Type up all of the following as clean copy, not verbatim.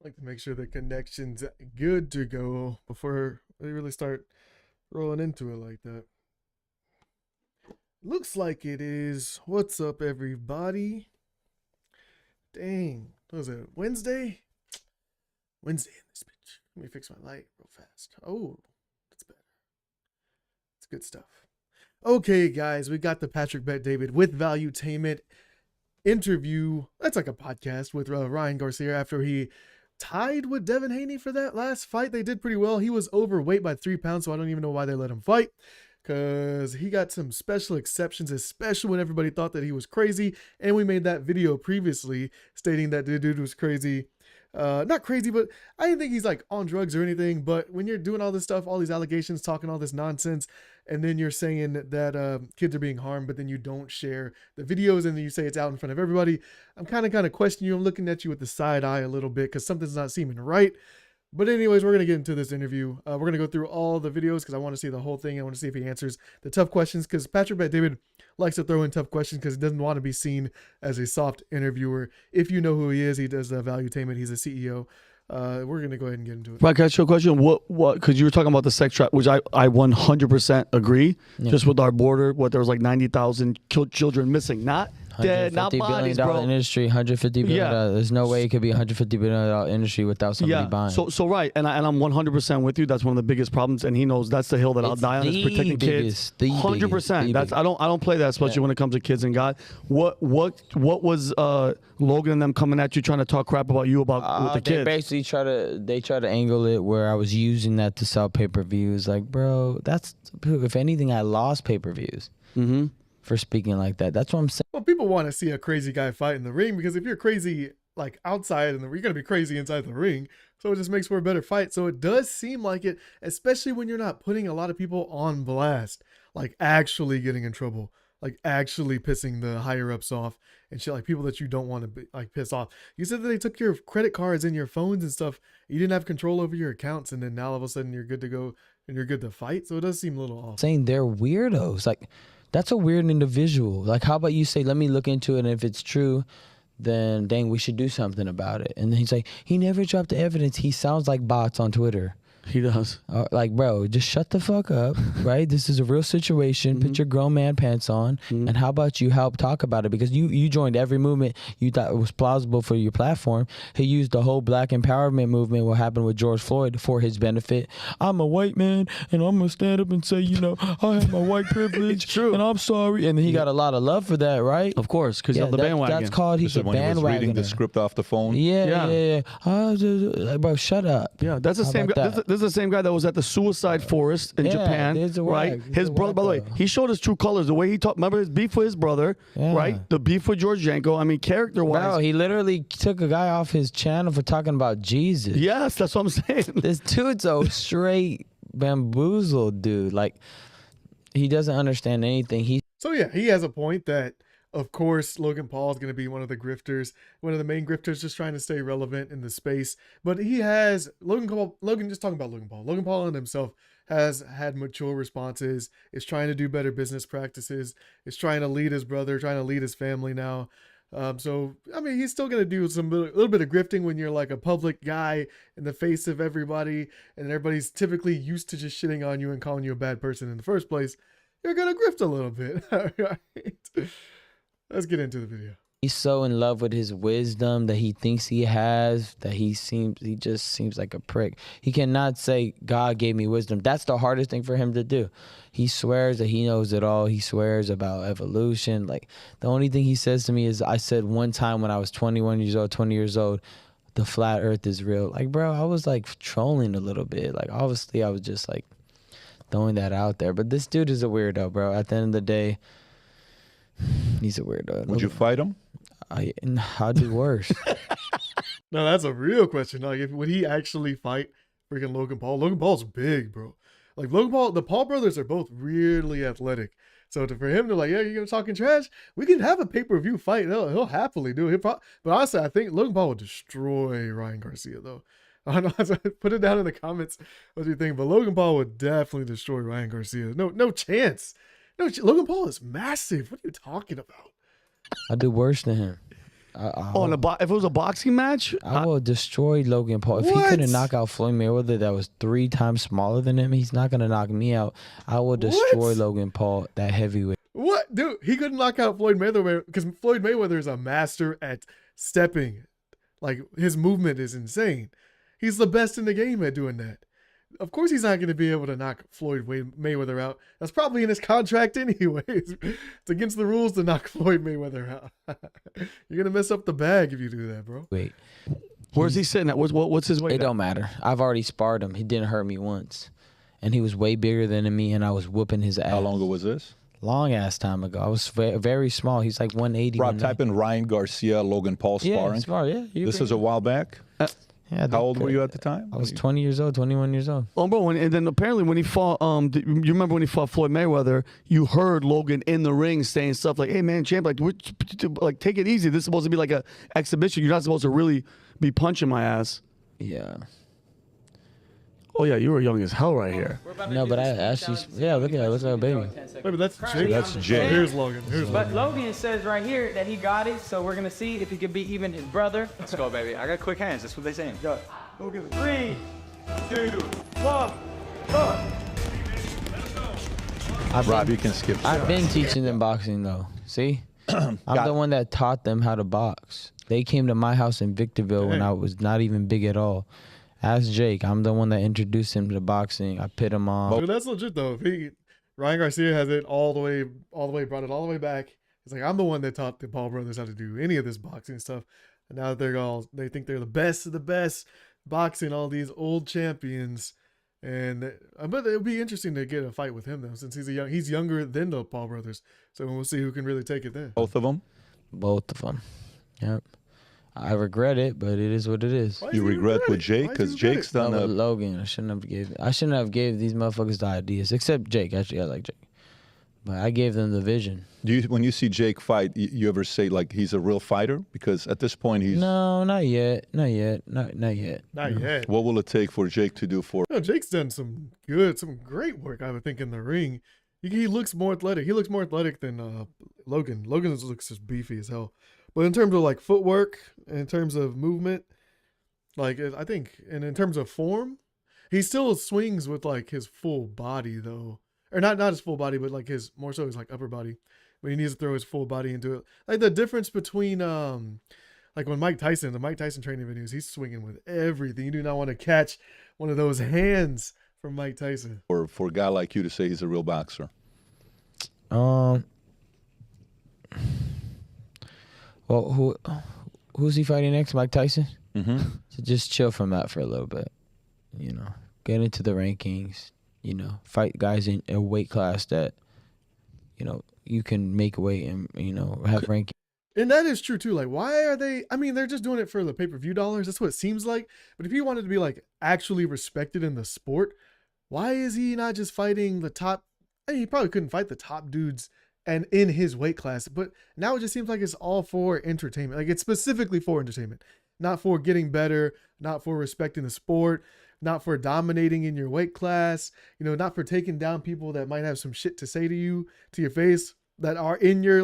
Like to make sure the connection's good to go before they really start rolling into it like that. Looks like it is. What's up, everybody? Dang, what was it? Wednesday? Wednesday in this bitch. Let me fix my light real fast. Oh, that's better. It's good stuff. Okay, guys, we got the Patrick Bet David with Valuetainment interview. That's like a podcast with Ryan Garcia after he tied with Devin Haney for that last fight. They did pretty well. He was overweight by 3 pounds, so I don't even know why they let him fight, because he got some special exceptions, especially when everybody thought that he was crazy. And we made that video previously stating that the dude was crazy. Not crazy, but I didn't think he's like on drugs or anything. But when you're doing all this stuff, all these allegations, talking all this nonsense, and then you're saying that kids are being harmed, but then you don't share the videos, and then you say it's out in front of everybody, I'm kind of questioning you. I'm looking at you with the side eye a little bit because something's not seeming right. But anyways, we're going to get into this interview. We're going to go through all the videos because I want to see the whole thing. I want to see if he answers the tough questions, because Patrick Bet David likes to throw in tough questions because he doesn't want to be seen as a soft interviewer. If you know who he is, he does Valuetainment. He's a CEO. We're going to go ahead and get into it. Right, can I ask you a question? What, because you were talking about the sex trap, which I 100% agree. Yeah. Just with our border, there was like 90,000 children missing. Not dead, not bodies, bro. $150 billion industry, $150 billion. Yeah. There's no way it could be $150 billion industry without somebody buying. So right, and I'm 100% with you. That's one of the biggest problems, and he knows that's the hill that I'll die on, is protecting kids. 100%. That's I don't play that, especially when it comes to kids and God. What was Logan and them coming at you trying to talk crap about you about with the kids? They basically try to angle it where I was using that to sell pay-per-views. Like, bro, that's, if anything, I lost pay-per-views. For speaking like that. That's what I'm saying. Well, people want to see a crazy guy fight in the ring, because if you're crazy like outside and you're going to be crazy inside the ring. So it just makes for a better fight. So it does seem like it, especially when you're not putting a lot of people on blast, like actually getting in trouble, like actually pissing the higher ups off and shit, like people that you don't want to be, like piss off. You said that they took your credit cards and your phones and stuff. You didn't have control over your accounts, and then now all of a sudden you're good to go and you're good to fight. So it does seem a little off. Saying they're weirdos. Like, that's a weird individual. Like, how about you say, let me look into it, and if it's true, then dang, we should do something about it. And then he's like, he never dropped the evidence. He sounds like bots on Twitter. He does. Like, bro, just shut the fuck up, right? This is a real situation. Put your grown man pants on. And how about you help talk about it? Because you joined every movement you thought was plausible for your platform. He used the whole black empowerment movement, what happened with George Floyd, for his benefit. I'm a white man, and I'm going to stand up and say, you know, I have my white privilege. It's true. And I'm sorry. And then he got a lot of love for that, right? Of course, because of the bandwagon. That's called, he's a bandwagoner. When he was reading the script off the phone? Yeah. Like, bro, shut up. Yeah, that's the same guy. This is the same guy that was at the suicide forest in Japan, right? His brother, by the way, he showed his true colors. The way he talked, remember his beef with his brother, right? The beef with Georgienko. I mean, character-wise. Bro, he literally took a guy off his channel for talking about Jesus. Yes, that's what I'm saying. This dude's a straight bamboozled dude. Like, he doesn't understand anything. So yeah, he has a point that, of course, Logan Paul is going to be one of the grifters, one of the main grifters, just trying to stay relevant in the space. But he has, just talking about Logan Paul. Logan Paul in himself has had mature responses, is trying to do better business practices, is trying to lead his brother, trying to lead his family now. So, I mean, he's still going to do a little bit of grifting when you're like a public guy in the face of everybody, and everybody's typically used to just shitting on you and calling you a bad person in the first place. You're going to grift a little bit. All right. Let's get into the video. He's so in love with his wisdom that he thinks he has, that he just seems like a prick. He cannot say, God gave me wisdom. That's the hardest thing for him to do. He swears that he knows it all. He swears about evolution. Like, the only thing he says to me is, I said one time when I was 21 years old, 20 years old, the flat earth is real. Like, bro, I was like trolling a little bit. Like, obviously I was just like throwing that out there. But this dude is a weirdo, bro. At the end of the day, he's a weirdo. Would you fight him? I'd do worse. No, that's a real question. Like, would he actually fight freaking Logan Paul? Logan Paul's big, bro. Like, Logan Paul, the Paul brothers are both really athletic. So for him to like, yeah, you're gonna talking trash, we can have a pay-per-view fight. He'll happily do it. But honestly, I think Logan Paul will destroy Ryan Garcia, though. Put it down in the comments what you think. But Logan Paul would definitely destroy Ryan Garcia. No chance. No, Logan Paul is massive. What are you talking about? I do worse than him. If it was a boxing match, I will destroy Logan Paul. If he couldn't knock out Floyd Mayweather, that was 3 times smaller than him, he's not gonna knock me out. I will destroy Logan Paul, that heavyweight. What, dude? He couldn't knock out Floyd Mayweather because Floyd Mayweather is a master at stepping. Like, his movement is insane. He's the best in the game at doing that. Of course he's not going to be able to knock Floyd Mayweather out. That's probably in his contract anyways. It's against the rules to knock Floyd Mayweather out. You're going to mess up the bag if you do that, bro. Wait. Where's he sitting at? What's his weight? It don't matter. I've already sparred him. He didn't hurt me once. And he was way bigger than me, and I was whooping his ass. How long ago was this? Long ass time ago. I was very small. He's like 180. Rob, type in Ryan Garcia, Logan Paul sparring. Yeah, This is a while back. Yeah, How old were you at the time? I was 20 years old, 21 years old. Oh, bro, and then apparently when he fought, you remember when he fought Floyd Mayweather, you heard Logan in the ring saying stuff like, "Hey, man, champ, like take it easy. This is supposed to be like a exhibition. You're not supposed to really be punching my ass." Yeah. Oh yeah, you were young as hell right here. No, but I actually, look at that. Looks like a baby. Wait, but that's Jake. That's Jake. Here's Logan. But Logan says right here that he got it, so we're gonna see if he can beat even his brother. Let's go, baby. I got quick hands. That's what they saying. Go. Logan, 3, 2, 1, go. Rob, you can skip. I've been teaching them boxing though. See, I'm the one that taught them how to box. They came to my house in Victorville when I was not even big at all. Ask Jake. I'm the one that introduced him to boxing. I pit him on. Dude, that's legit though. Ryan Garcia has it all the way, brought it all the way back. It's like, I'm the one that taught the Paul brothers how to do any of this boxing stuff. And now they think they're the best of the best boxing, all these old champions. And but it would be interesting to get a fight with him though, since he's younger than the Paul brothers. So we'll see who can really take it then. Both of them? Both of them. Yep. I regret it, but it is what it is. You regret with Jake because Jake's done a Logan. I shouldn't have gave these motherfuckers the ideas, except Jake. Actually, I like Jake, but I gave them the vision. When you see Jake fight, you ever say like he's a real fighter? Because at this point he's No, not yet. Not yet. What will it take for Jake to do for? No, Jake's done some great work, I would think, in the ring. He looks more athletic. He looks more athletic than Logan. Logan looks just beefy as hell. But in terms of like footwork, in terms of movement, like I think, and in terms of form, he still swings with like his full body though, or not his full body, but like more so his like upper body. But he needs to throw his full body into it. Like the difference between like when the Mike Tyson training videos, he's swinging with everything. You do not want to catch one of those hands from Mike Tyson. Or for a guy like you to say he's a real boxer. Well, who's he fighting next? Mike Tyson? Mm-hmm. So just chill from that for a little bit. You know, get into the rankings. You know, fight guys in a weight class that, you know, you can make weight and, you know, have ranking. And that is true too. Like, why are they? I mean, they're just doing it for the pay-per-view dollars. That's what it seems like. But if he wanted to be like actually respected in the sport, why is he not just fighting the top? I mean, he probably couldn't fight the top dudes and in his weight class, but now it just seems like it's all for entertainment. Like it's specifically for entertainment, not for getting better, not for respecting the sport, not for dominating in your weight class, you know, not for taking down people that might have some shit to say to you, to your face, that are in your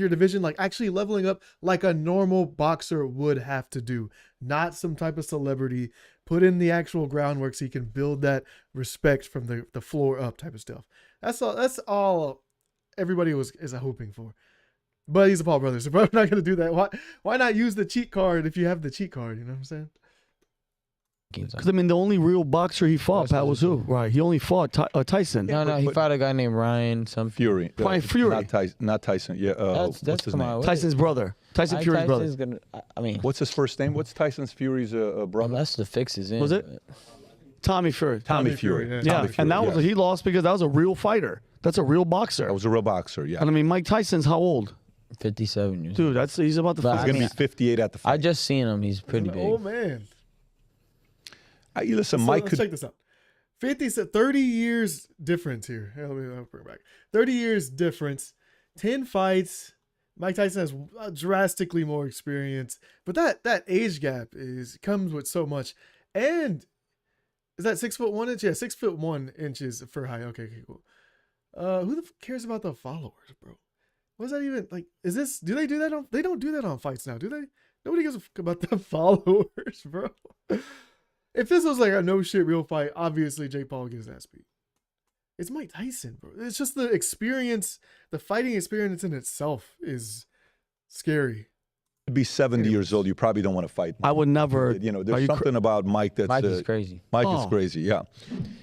division, like actually leveling up like a normal boxer would have to do, not some type of celebrity. Put in the actual groundwork so you can build that respect from the floor up type of stuff. That's all everybody is hoping for. But he's a Paul brother, so probably not going to do that. Why not use the cheat card if you have the cheat card? You know what I'm saying? Because I mean, the only real boxer he fought, Pat, was who? Right, he only fought Tyson. No, he fought a guy named Ryan. Fury. Ryan Fury. Not Tyson. Yeah. What's his name? Tyson's brother. Tyson Fury's brother. What's his first name? What's Tyson Fury's brother? Well, that's the fixes in. Was it? Tommy Fury. Tommy Fury. Yeah, Tommy Fury, and that was he lost because that was a real fighter. That's a real boxer. That was a real boxer. Yeah. And I mean, Mike Tyson's how old? 57 years. Dude, he's about to. He's gonna be 58 at the fight. I just seen him. He's pretty big. Oh man. Listen, So Mike let's could check this out. 30 years difference here. Let me bring it back. 30 years difference, 10 fights. Mike Tyson has drastically more experience, but that age gap comes with so much. And is that 6'1" inch? Yeah, 6'1" inches for height. Okay, cool. Who the cares about the followers, bro? What is that even like? Is this? Do they do that on? They don't do that on fights now, do they? Nobody gives a fuck about the followers, bro. If this was like a no shit real fight, obviously Jake Paul gets that beat. It's Mike Tyson, bro. It's just the experience, the fighting experience in itself is scary. To be 70 years old, you probably don't want to fight. I would never. You know, there's something about Mike that's Mike is crazy. Mike is crazy, yeah.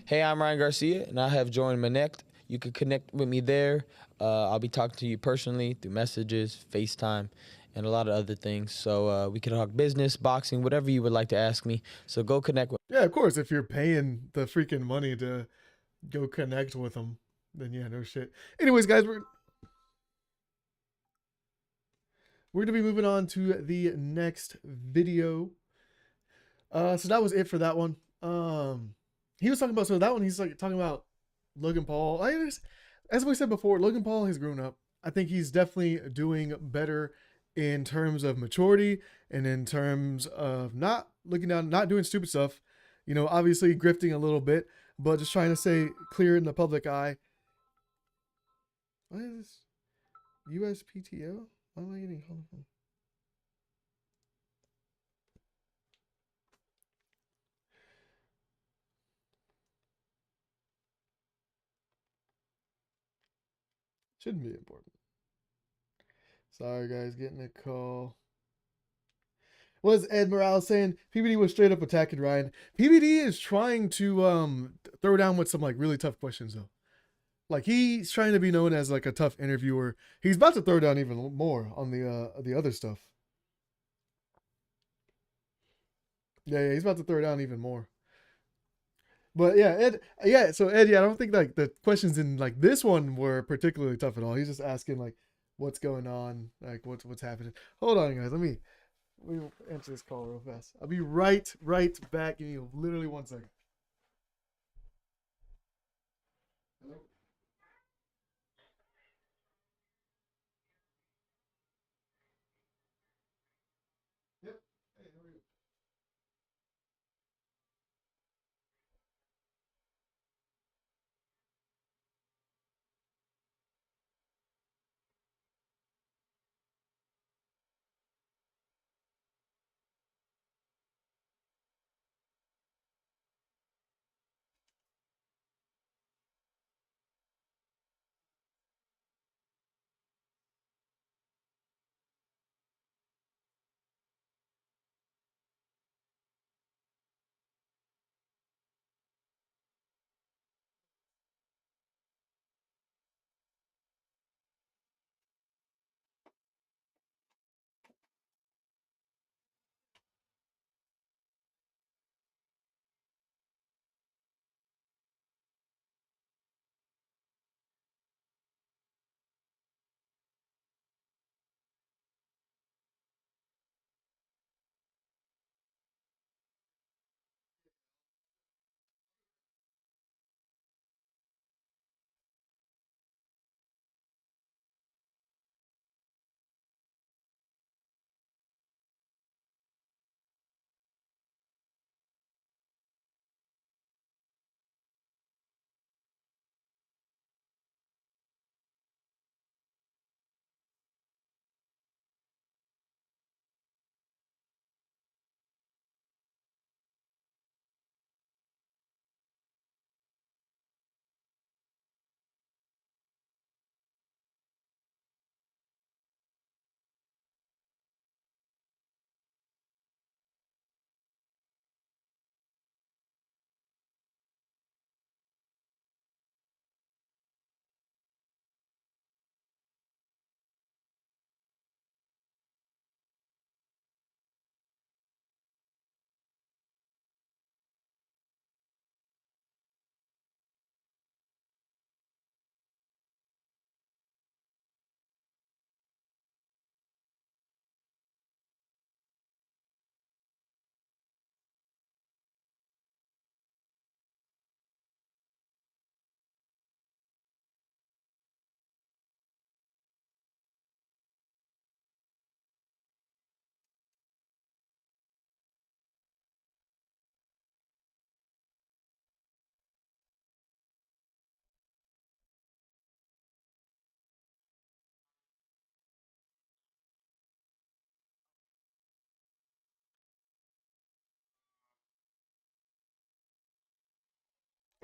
Hey, I'm Ryan Garcia, and I have joined Manect. You can connect with me there. I'll be talking to you personally through messages, FaceTime, and a lot of other things. So we can talk business, boxing, whatever you would like to ask me. So go connect with Yeah, of course. If you're paying the freaking money to go connect with them, then yeah, no shit. Anyways, guys, we're going to be moving on to the next video. So that was it for that one. He was talking about, so that one, he's like talking about Logan Paul. As we said before, Logan Paul has grown up. I think he's definitely doing better in terms of maturity and in terms of not looking down, not doing stupid stuff. You know, obviously grifting a little bit, but just trying to stay clear in the public eye. What is this? USPTO? Why am I getting home? Shouldn't be important. Sorry, guys, getting a call. What is Ed Morales saying? PBD was straight up attacking Ryan. PBD is trying to throw down with some like really tough questions though. Like he's trying to be known as like a tough interviewer. He's about to throw down even more on the other stuff. Yeah, he's about to throw down even more. But yeah, Ed, I don't think like the questions in like this one were particularly tough at all. He's just asking like what's going on, like what's happening. Hold on, guys. Let me answer this call real fast. I'll be right back. Give me literally 1 second. Hello? Yep. Hey, how are you?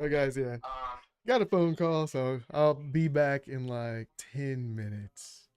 Oh, guys, yeah. Got a phone call, so I'll be back in like 10 minutes.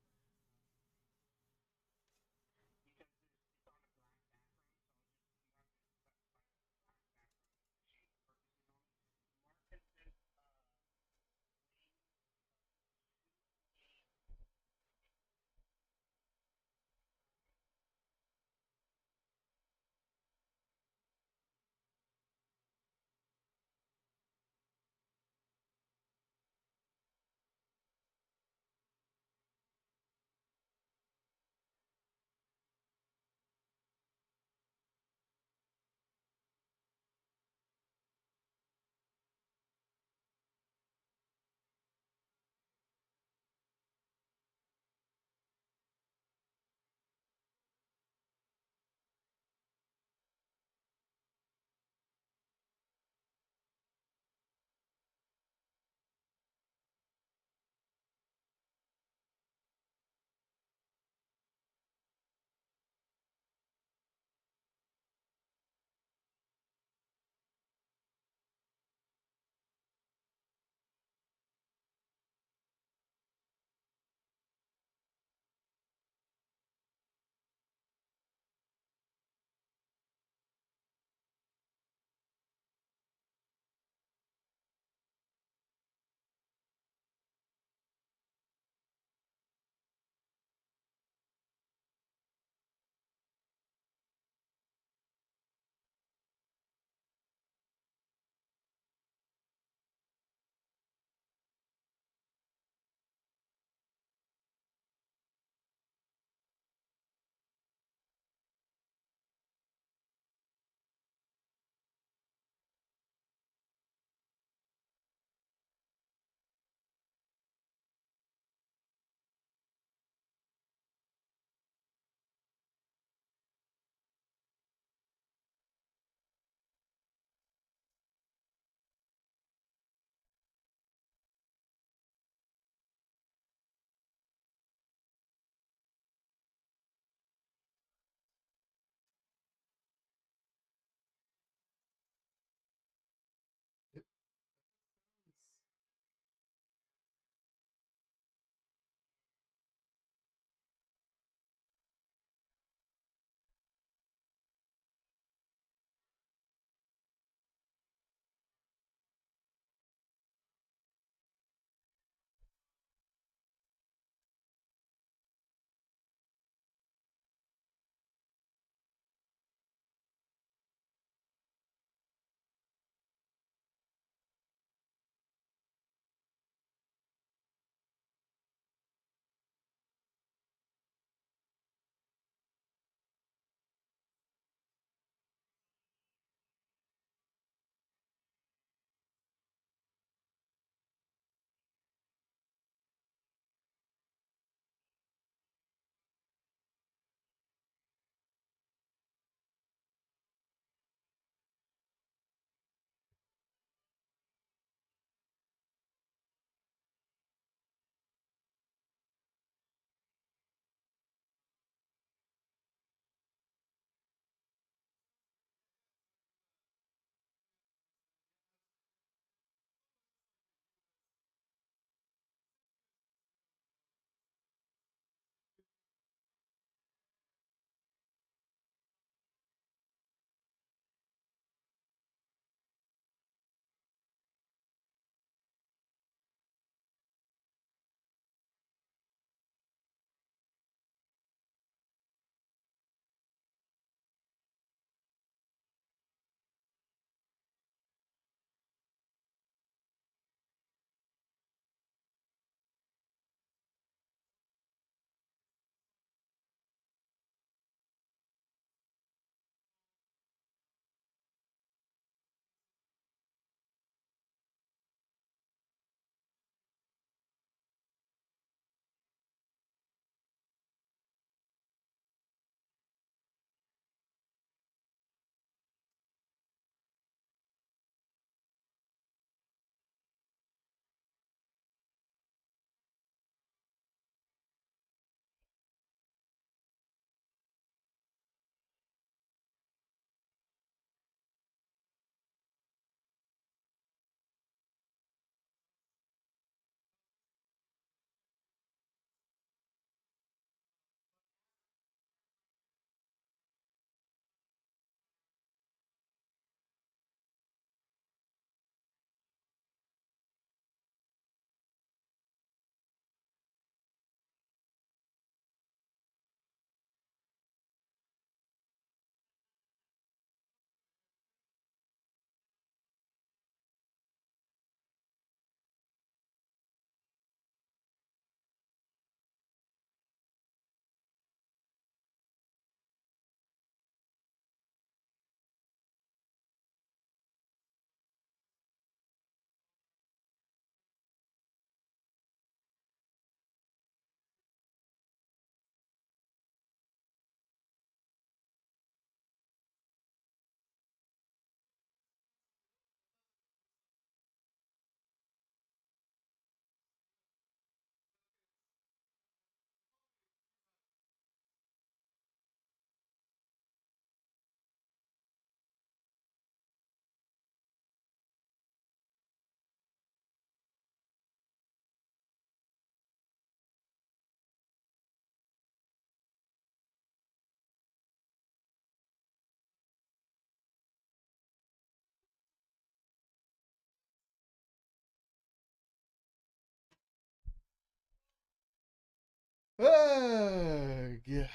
Yeah.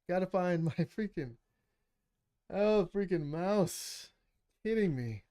Gotta find my freaking mouse. Kidding me.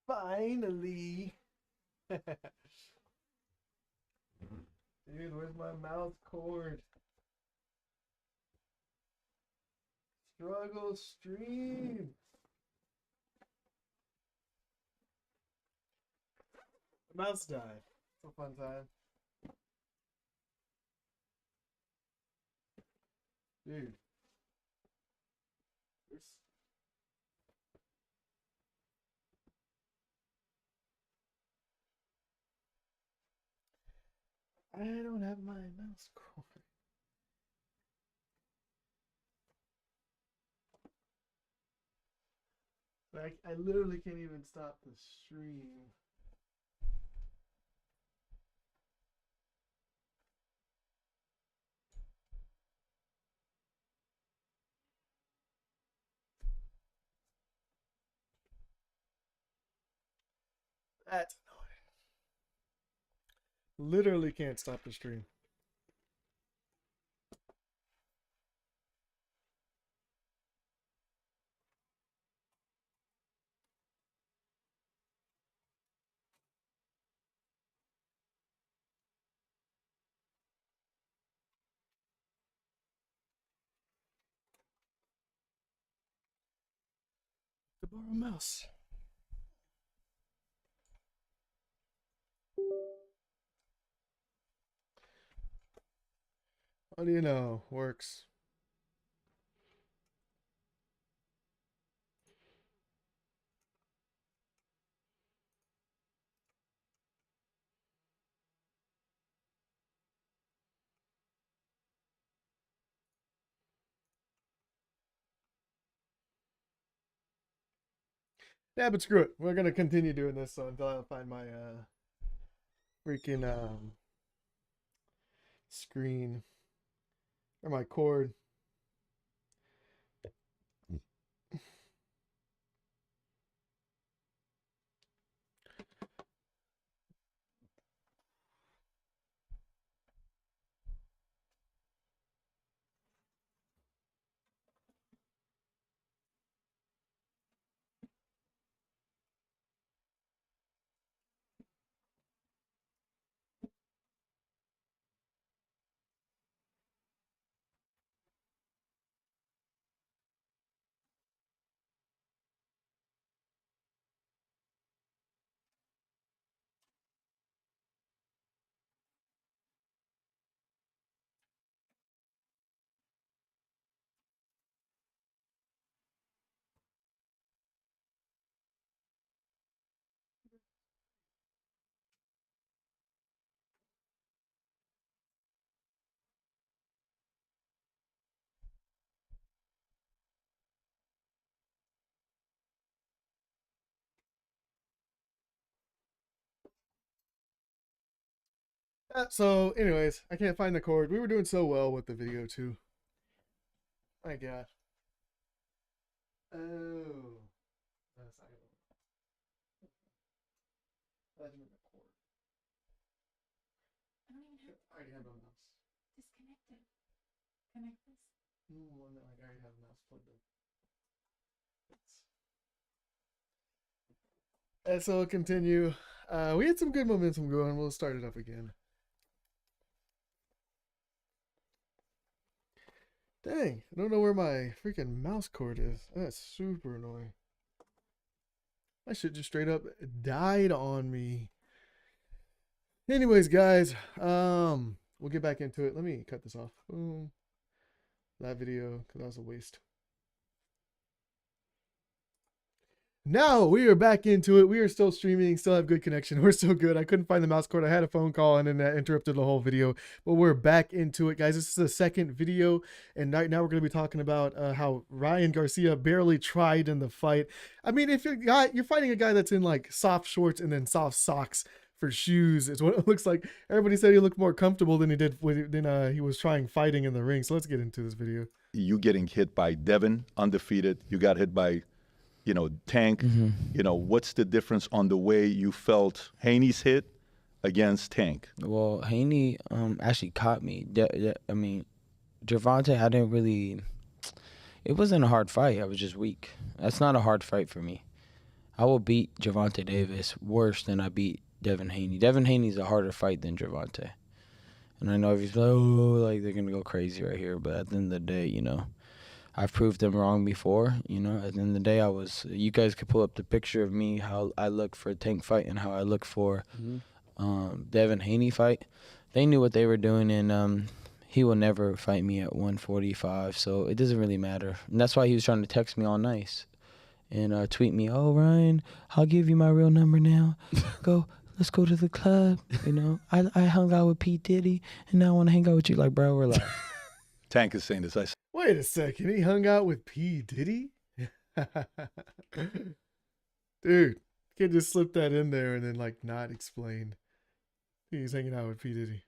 Finally. Dude, where's my mouse cord? Struggle stream. The mouse died. It's a fun time. Dude. I don't have my mouse cord. Like, I literally can't even stop the stream. That's annoying. Literally can't stop the stream. To borrow a mouse. What do you know? Works. Yeah, but screw it. We're gonna continue doing this until I find my freaking screen or my cord. So, anyways, I can't find the cord. We were doing so well with the video too. My God. Oh, that's not gonna work. That's the cord. I don't even have I already have a mouse. disconnected. Connect this. Well, no, I already have a mouse plugged in. And so, continue. We had some good momentum going. We'll start it up again. Dang, I don't know where my freaking mouse cord is. That's super annoying. My shit just straight up died on me. Anyways, guys, we'll get back into it. Let me cut this off. Boom. That video, because that was a waste. Now we are back into it. We are still streaming, still have good connection. We're still good. I couldn't find the mouse cord. I had a phone call and then that interrupted the whole video, but we're back into it, guys. This is the second video, and right now we're going to be talking about how Ryan Garcia barely tried in the fight. I mean, if you're fighting a guy that's in like soft shorts and then soft socks for shoes, is what it looks like. Everybody said he looked more comfortable than he did when he was trying fighting in the ring. So let's get into this video. You getting hit by Devin, undefeated. You got hit by, Tank. What's the difference on the way you felt Haney's hit against Tank? Well, Haney actually caught me. I mean, Gervonta, I didn't really. It wasn't a hard fight. I was just weak. That's not a hard fight for me. I will beat Gervonta Davis worse than I beat Devin Haney. Devin Haney's a harder fight than Gervonta. And I know if he's like they're gonna go crazy right here, but at the end of the day, I've proved them wrong before. At the end of the day, you guys could pull up the picture of me, how I look for a Tank fight and how I look for Devin Haney fight. They knew what they were doing, and he will never fight me at 145, so it doesn't really matter. And that's why he was trying to text me all nice and tweet me, "Oh, Ryan, I'll give you my real number now. Let's go to the club." I hung out with P. Diddy, and now I want to hang out with you. Like, bro, we're like. Tank is saying this. Wait a second. He hung out with P. Diddy? Dude, you can't just slip that in there and then, like, not explain. He's hanging out with P. Diddy.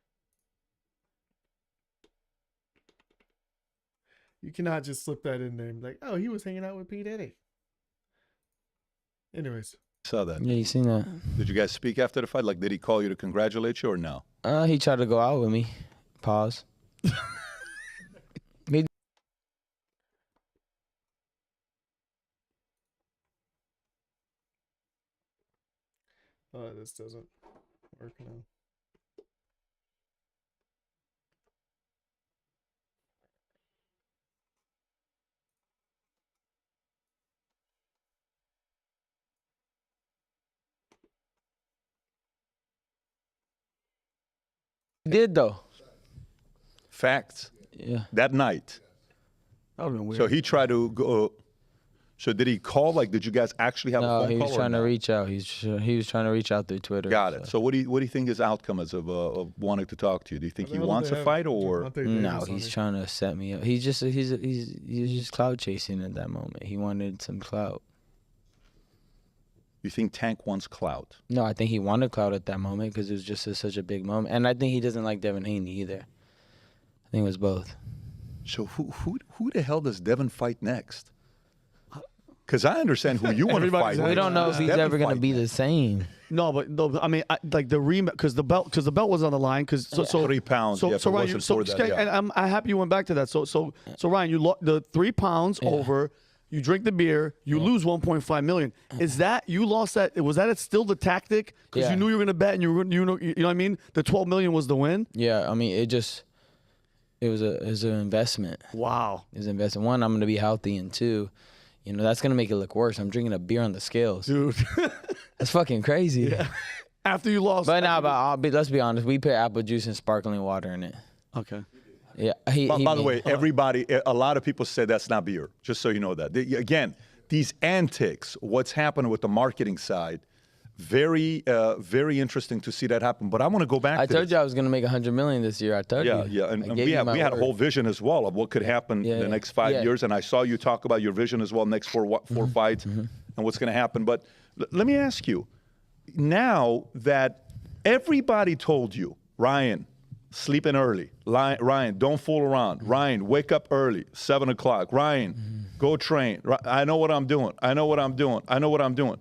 You cannot just slip that in there and be like, oh, he was hanging out with P. Diddy. Anyways. Saw that. Yeah, you seen that. Did you guys speak after the fight? Like, did he call you to congratulate you or no? He tried to go out with me. Pause. This doesn't work now. He did, though. Facts. Yeah. That night. That would have been weird. So he tried to go. So did he call? Like, did you guys actually have a phone call? No, he was trying to no? reach out. He was trying to reach out through Twitter. Got it. So what do you think his outcome is of wanting to talk to you? Do you think he wants a fight or? No, he's trying to set me up. He's just clout chasing at that moment. He wanted some clout. You think Tank wants clout? No, I think he wanted clout at that moment because it was just such a big moment, and I think he doesn't like Devin Haney either. I think it was both. So who the hell does Devin fight next? Because I understand who you want to fight. We don't know if he's ever going to be the same. No, but I mean, like the rematch, because the belt was on the line. Because so 3 pounds. So, yeah, so Ryan, and I'm happy you went back to that. So Ryan, you lost the 3 pounds over. You drink the beer, you lose 1.5 million. Is that you lost that? Was that still the tactic? Because you knew you were going to bet, and you know what I mean. The 12 million was the win. Yeah, I mean, it was an investment. Wow, it was an investment. One, I'm going to be healthy, and two, that's going to make it look worse. I'm drinking a beer on the scales, dude. That's fucking crazy. Yeah. After you lost, but let's be honest. We put apple juice and sparkling water in it. Okay. Yeah. By the way, a lot of people said that's not beer. Just so you know that. Again, these antics, what's happening with the marketing side, very, very interesting to see that happen. But I want to go back. I told you I was going to make $100 million this year. I told you. Yeah, and we had a whole vision as well of what could happen in the next 5 years. And I saw you talk about your vision as well, next four fights, and what's going to happen. But let me ask you, now that everybody told you, Ryan, sleeping early. Ryan, don't fool around. Ryan, wake up early, 7 o'clock. Ryan, go train. I know what I'm doing. I know what I'm doing. I know what I'm doing.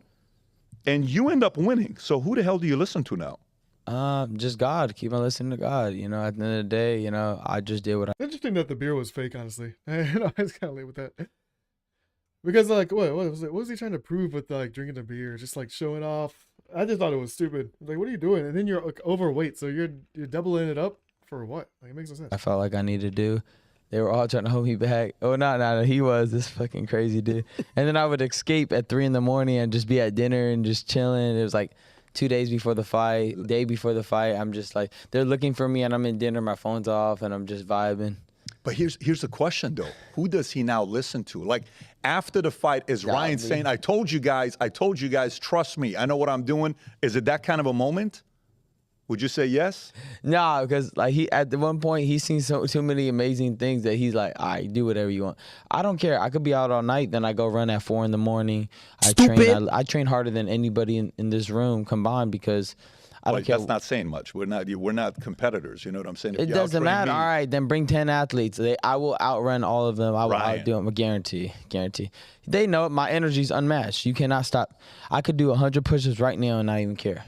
And you end up winning. So who the hell do you listen to now? Just God. Keep on listening to God. At the end of the day, I just did what I. Interesting that the beer was fake, honestly. I was kind of late with that. Because, like, what was it? What was he trying to prove with, like, drinking the beer? Just, like, showing off. I just thought it was stupid. Like, what are you doing? And then you're like, overweight, so you're doubling it up for what? Like, it makes no sense. I felt like I needed to do. They were all trying to hold me back. Oh, no, he was this fucking crazy dude. And then I would escape at 3 a.m. and just be at dinner and just chilling. It was like 2 days before the fight, day before the fight. I'm just like, they're looking for me and I'm in dinner, my phone's off and I'm just vibing. But here's the question, though. Who does he now listen to? Like, after the fight, is Ryan saying, I told you guys, trust me, I know what I'm doing? Is it that kind of a moment? Would you say yes? Nah, because like at the one point he's seen too many amazing things that he's like, all right, do whatever you want. I don't care. I could be out all night, then I go run at 4 a.m. I train harder than anybody in this room combined because I don't care. That's not saying much. We're not competitors. You know what I'm saying? If it doesn't matter. All right, then bring 10 athletes. I will outrun all of them. I will outdo them. Guarantee. They know it. My energy's unmatched. You cannot stop. I could do 100 pushes right now and not even care.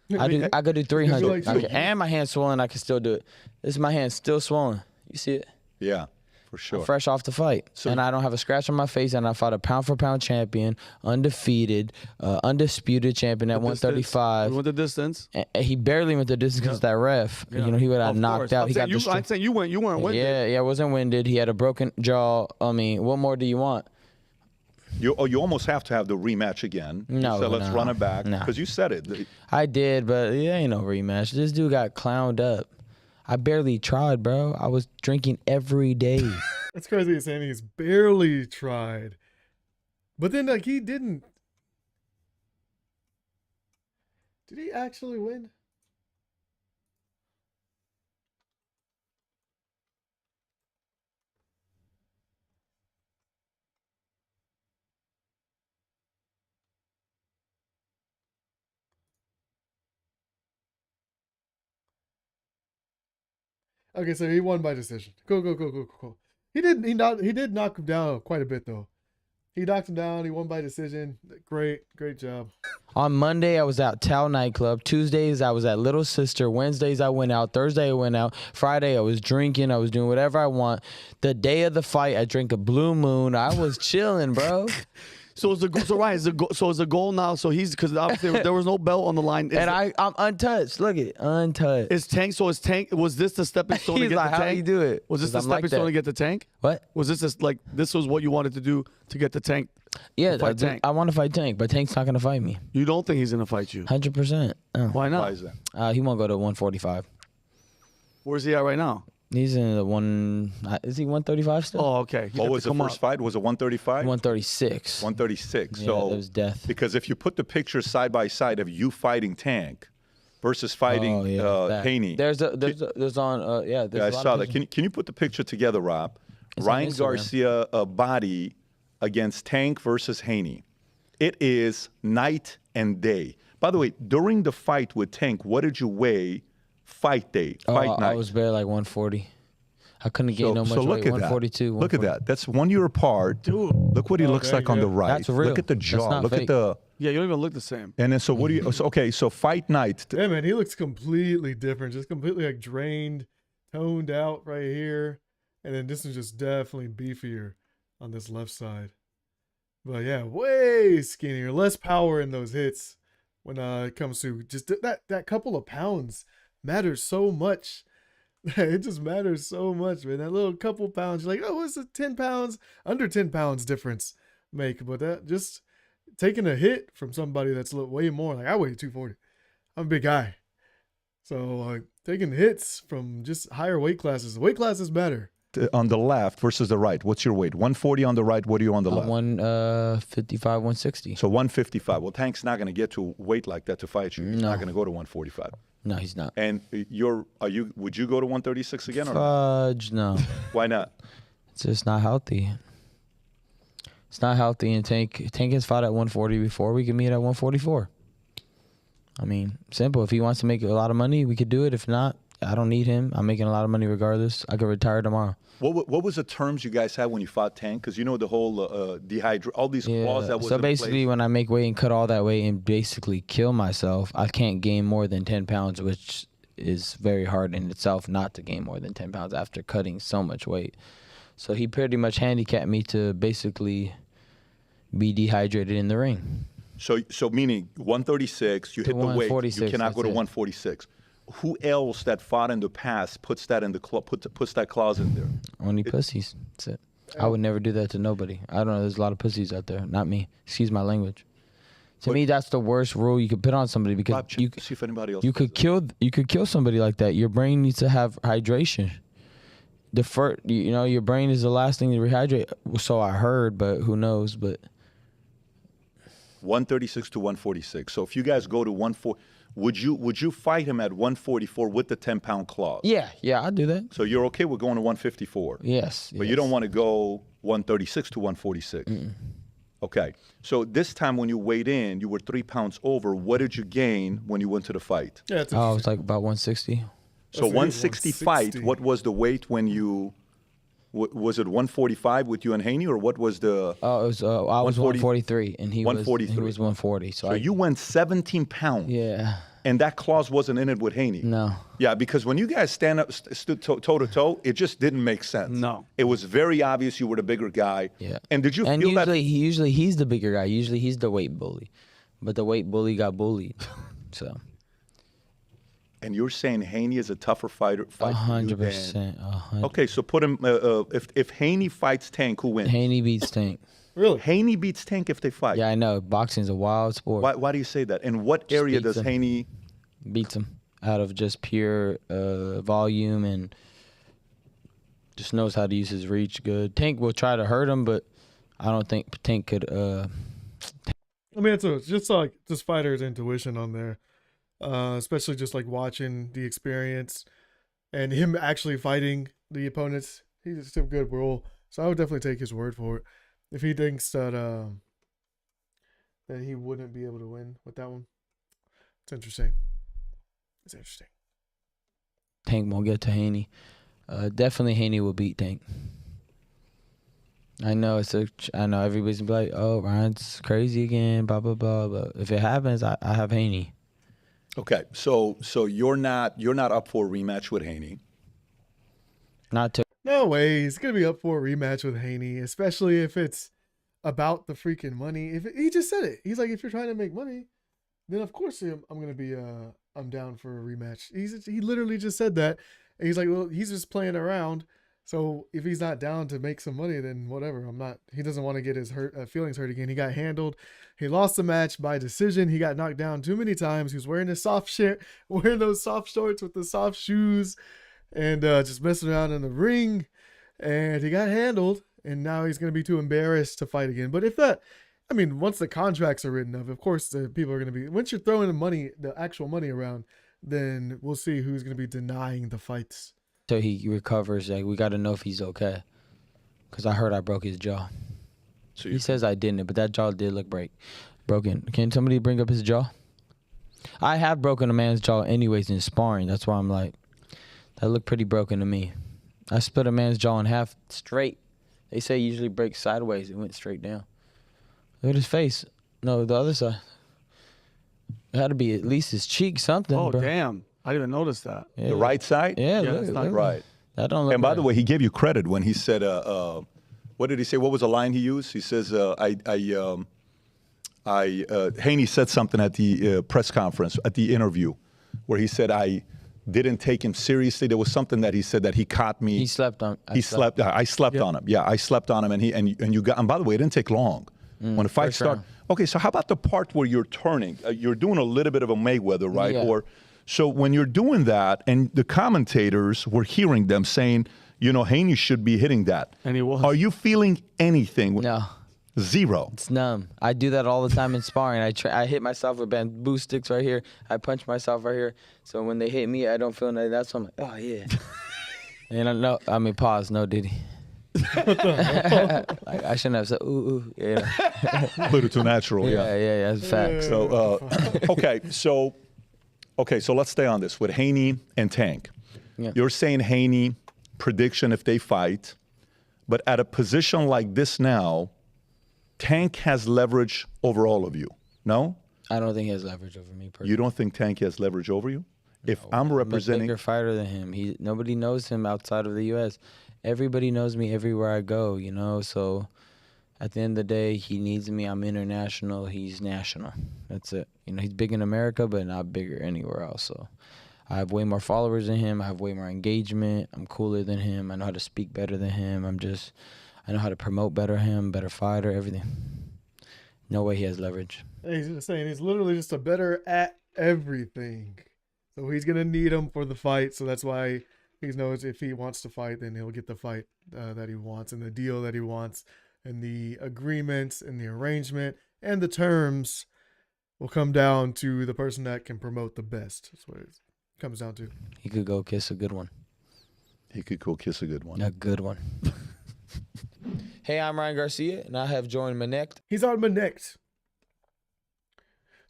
I could do 300. And my hand's swollen. I can still do it. This is my hand still swollen. You see it? Yeah. For sure. I'm fresh off the fight. And I don't have a scratch on my face, and I fought a pound-for-pound champion, undefeated, undisputed champion at 135. He went the distance. And he barely went the distance because that ref, he would have knocked out. I'm saying you weren't winded. Yeah, I wasn't winded. He had a broken jaw. I mean, what more do you want? You almost have to have the rematch again. No, so let's run it back. Because you said it. I did, but it ain't no rematch. This dude got clowned up. I barely tried, bro. I was drinking every day. That's crazy he's saying he's barely tried. But then, like, he didn't. Did he actually win? Okay, so he won by decision. Cool. He did knock him down quite a bit though. He knocked him down. He won by decision. Great job. On Monday, I was at Tao nightclub. Tuesdays, I was at Little Sister. Wednesdays, I went out. Thursday, I went out. Friday, I was drinking. I was doing whatever I want. The day of the fight, I drank a Blue Moon. I was chilling, bro. So is the goal now? So he's because obviously there was no belt on the line, and I'm untouched. Look at untouched. Is Tank? So is Tank? Was this the stepping stone to get like, the Tank? How you do it? Was this the stepping stone to get the Tank? What? Was this this was what you wanted to do to get the Tank? Yeah, I want to fight Tank, but Tank's not gonna fight me. You don't think he's gonna fight you? 100%. Why not? Why is that? He won't go to 145. Where's he at right now? He's in the is he 135 still? Oh, okay. What was the first fight? Was it 135? 136. 136. Yeah, so it was death. Because if you put the pictures side by side of you fighting Tank versus fighting Haney. There's on Yeah, I saw that. Can you put the picture together, Rob? Ryan Garcia body against Tank versus Haney. It is night and day. By the way, during the fight with Tank, what did you weigh? Fight night. I was barely like 140. I couldn't gain no much weight. 142. Look at that. That's 1 year apart. Dude, look what he looks like on the right. That's real. Look at the jaw. Look at the. Yeah, you don't even look the same. And then so what do you? So fight night. Yeah, man, he looks completely different. Just completely like drained, toned out right here, and then this is just definitely beefier on this left side. But yeah, way skinnier, less power in those hits when it comes to just that couple of pounds. Matters so much. It just matters so much, man. That little couple pounds, you're like, oh, what's a 10 pounds, under 10 pounds difference make? But that just taking a hit from somebody that's way more. Like, I weigh 240. I'm a big guy. So taking hits from just higher weight classes. The weight classes matter. On the left versus the right, what's your weight? 140 on the right. What are you on the left? 155, 160. So 155. Well, Tank's not going to get to weight like that to fight you. He's not going to go to 145. No, he's not. And would you go to 136 again or Fudge, no? Why not? It's just not healthy. It's not healthy, and Tank has fought at 140 before. We can meet at 144. I mean, simple. If he wants to make a lot of money, we could do it. If not, I don't need him. I'm making a lot of money regardless. I could retire tomorrow. What was the terms you guys had when you fought Tank? Because you know the whole all these claws that was so basically, when I make weight and cut all that weight and basically kill myself, I can't gain more than 10 pounds, which is very hard in itself not to gain more than 10 pounds after cutting so much weight. So he pretty much handicapped me to basically be dehydrated in the ring. So meaning 136, you hit the weight, you cannot go to 146. Who else that fought in the past puts that in the puts that clause in there? Only pussies. That's it. I would never do that to nobody. I don't know. There's a lot of pussies out there. Not me. Excuse my language. To me, that's the worst rule you could put on somebody because Rob, you see if anybody else you could kill somebody like that. Your brain needs to have hydration. your brain is the last thing to rehydrate. So I heard, but who knows? But 136 to 146. So if you guys go to 140, would you fight him at 144 with the 10-pound clause? yeah, I'll do that. So you're okay with going to 154? Yes. But you don't want to go 136 to 146? Okay. So this time when you weighed in, you were 3 pounds over. What did you gain when you went to the fight? Yeah, it's Oh, it was like about 160. So That's 160 fight, 160. what was the weight when you, was it 145 with you and Haney, or what was the? Oh, it was I was 143 and he 143. was 140. So So you went 17 pounds. yeah. And that clause wasn't in it with Haney. No. Yeah, because when you guys stood toe to toe, it just didn't make sense. No. It was very obvious you were the bigger guy. Yeah. And did you And feel that? usually he's the bigger guy. Usually he's the weight bully, but the weight bully got bullied. So And you're saying Haney is a tougher fighter? 100%. Okay, so put him. If Haney fights Tank, who wins? Haney beats Tank. Really? Haney beats Tank if they fight. Yeah, I know. Boxing's a wild sport. Why do you say that? In what area beats does him. Haney? Beats him out of just pure volume and just knows how to use his reach good. Tank will try to hurt him, but I don't think Tank could. I mean, it's just like this fighter's intuition on there, especially just like watching the experience and him actually fighting the opponents. He's just a good role, so I would definitely take his word for it. If he thinks that that he wouldn't be able to win with that one, it's interesting. It's interesting. Tank won't get to Haney. Definitely Haney will beat Tank. I know I know everybody's gonna be like, "Oh, Ryan's crazy again," blah blah blah. But if it happens, I have Haney. Okay, so you're not up for a rematch with Haney. Not to. No way. He's gonna be up for a rematch with Haney, especially if it's about the freaking money. If he just said it, he's like, if you're trying to make money, then of course I'm gonna be I'm down for a rematch. He literally just said that, and he's like, well, he's just playing around. So if he's not down to make some money, then whatever. I'm not. He doesn't want to get his feelings hurt again. He got handled. He lost the match by decision. He got knocked down too many times. He was wearing his wearing those soft shorts with the soft shoes, and just messing around in the ring. And he got handled. And now he's going to be too embarrassed to fight again. But once the contracts are written up, of course, the people are going to be, once you're throwing the actual money around, then we'll see who's going to be denying the fights. Till he recovers, like we got to know if he's okay. Cause I heard I broke his jaw. So He says I didn't, but that jaw did look broken. Can somebody bring up his jaw? I have broken a man's jaw anyways in sparring. That's why I'm like, that looked pretty broken to me. I split a man's jaw in half straight. They say you usually break sideways. It went straight down. Look at his face. No, the other side. It had to be at least his cheek, something. Oh, bro. damn. I didn't even notice that. Yeah. The right side? Yeah, Yeah, look, it's not look. Right. That don't look And by the right. way, he gave you credit when he said, what did he say? What was the line he used? He says, Haney said something at the press conference, at the interview, where he said, I didn't take him seriously. There was something that he said that he caught me. He slept on. I slept on him. Yeah, I slept on him, and you got. And by the way, it didn't take long. When the fight first started. round. Okay, so how about the part where you're turning? You're doing a little bit of a Mayweather, right? Yeah. So when you're doing that, and the commentators were hearing them saying, Haney should be hitting that. And he was. Are you feeling anything? No, Zero. it's numb. I do that all the time in sparring. I hit myself with bamboo sticks right here. I punch myself right here. So when they hit me, I don't feel nothing. That's when I'm like, oh yeah. And pause. No, did he? Like, I shouldn't have said ooh. Yeah. A little too natural. Yeah. That's facts. So so let's stay on this with Haney and Tank. Yeah. You're saying Haney prediction if they fight, but at a position like this now, Tank has leverage over all of you. No, I don't think he has leverage over me personally. you don't think Tank has leverage over you? If I'm I'm a representing, bigger fighter than him. Nobody knows him outside of the U.S. Everybody knows me everywhere I go, So at the end of the day, he needs me. I'm international. He's national. That's it. He's big in America, but not bigger anywhere else. So I have way more followers than him. I have way more engagement. I'm cooler than him. I know how to speak better than him. I know how to promote better than him, better fighter, everything. No way he has leverage. He's just saying he's literally just a better at everything. So he's going to need him for the fight. So that's why He knows if he wants to fight, then he'll get the fight that he wants and the deal that he wants, and the agreements and the arrangement and the terms will come down to the person that can promote the best. That's what it comes down to. He could go kiss a good one. He could go kiss a good one. A good one. Hey, I'm Ryan Garcia, and I have joined Manect. He's on Manect.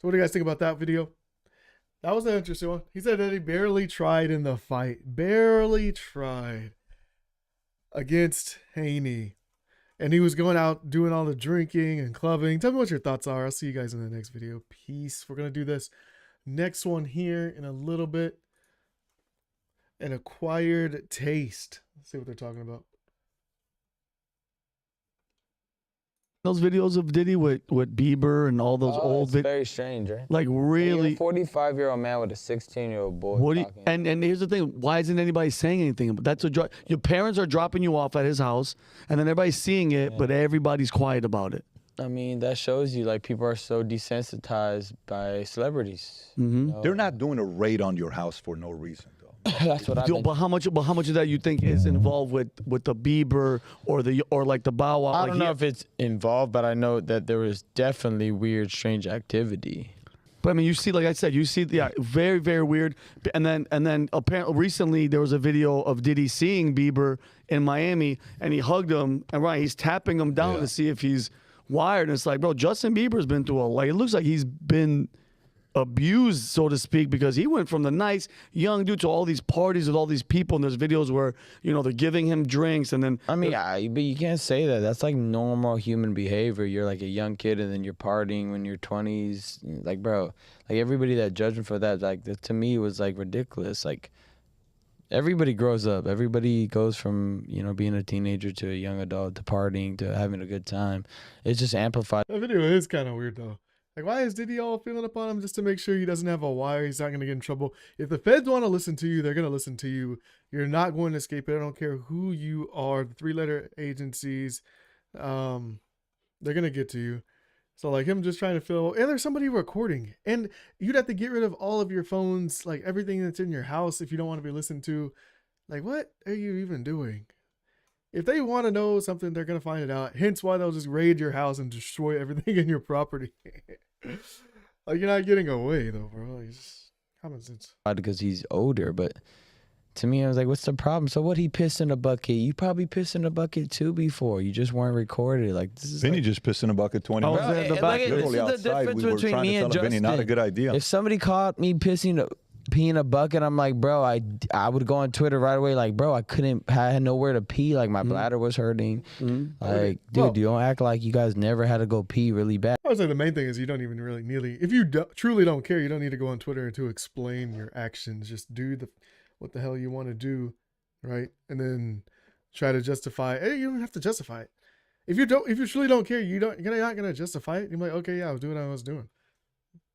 So what do you guys think about that video? That was an interesting one. He said that he barely tried in the fight. Barely tried against Haney. And he was going out doing all the drinking and clubbing. Tell me what your thoughts are. I'll see you guys in the next video. Peace. We're going to do this next one here in a little bit. An acquired taste. Let's see what they're talking about. Those videos of Diddy with Bieber and all those old videos. Very strange, right? Like really. 45-year-old man with a 16-year-old boy. What do you, and here's the thing. Why isn't anybody saying anything? That's your parents are dropping you off at his house, and then everybody's seeing it, but everybody's quiet about it. I mean, that shows you like people are so desensitized by celebrities. Mm-hmm. You know? They're not doing a raid on your house for no reason, though. That's what I think. But how much of that you think is involved with the Bieber or like the Bow Wow? I don't know if it's involved, but I know that there was definitely weird, strange activity. But I mean, you see, like I said, very, very weird. And then apparently recently there was a video of Diddy seeing Bieber in Miami, and he hugged him, and he's tapping him down to see if he's wired. And it's like, bro, Justin Bieber's been through it looks like he's been abused, so to speak, because he went from the nice young dude to all these parties with all these people, and there's videos where they're giving him drinks, and then I mean, but you can't say that. That's like normal human behavior. You're like a young kid, and then you're partying when you're 20s. Like, bro, like everybody that judged him for that, like to me, was like ridiculous. Like everybody grows up. Everybody goes from being a teenager to a young adult to partying to having a good time. It's just amplified. That video is kind of weird though. Like, why is Diddy all feeling up on him just to make sure he doesn't have a wire? He's not going to get in trouble. If the feds want to listen to you, they're going to listen to you. You're not going to escape it. I don't care who you are. The 3-letter agencies, they're going to get to you. So, like, him just trying to feel, and there's somebody recording. And you'd have to get rid of all of your phones, like everything that's in your house if you don't want to be listened to. Like, what are you even doing? If they want to know something, they're going to find it out. Hence why they'll just raid your house and destroy everything in your property. Like, you're not getting away though, bro. It's just common sense. Because he's older, but to me, I was like, what's the problem? So what, he pissed in a bucket? You probably pissed in a bucket too before. You just weren't recorded. Like, this is Vinny just pissed in a bucket 20 minutes. Literally outside, we were trying to tell Vinny, not a good idea. If somebody caught me peeing in a bucket, I'm like, bro, I would go on Twitter right away, like, bro, I had nowhere to pee, like my bladder was hurting. Like, dude, you don't act like you guys never had to go pee really bad. I would say the main thing is you don't even really if you truly don't care, you don't need to go on Twitter to explain your actions. Just do what the hell you want to do, right? And then try to justify. Hey, you don't have to justify it. If you truly don't care, you're not gonna justify it. You're like, okay, yeah, I was doing what I was doing.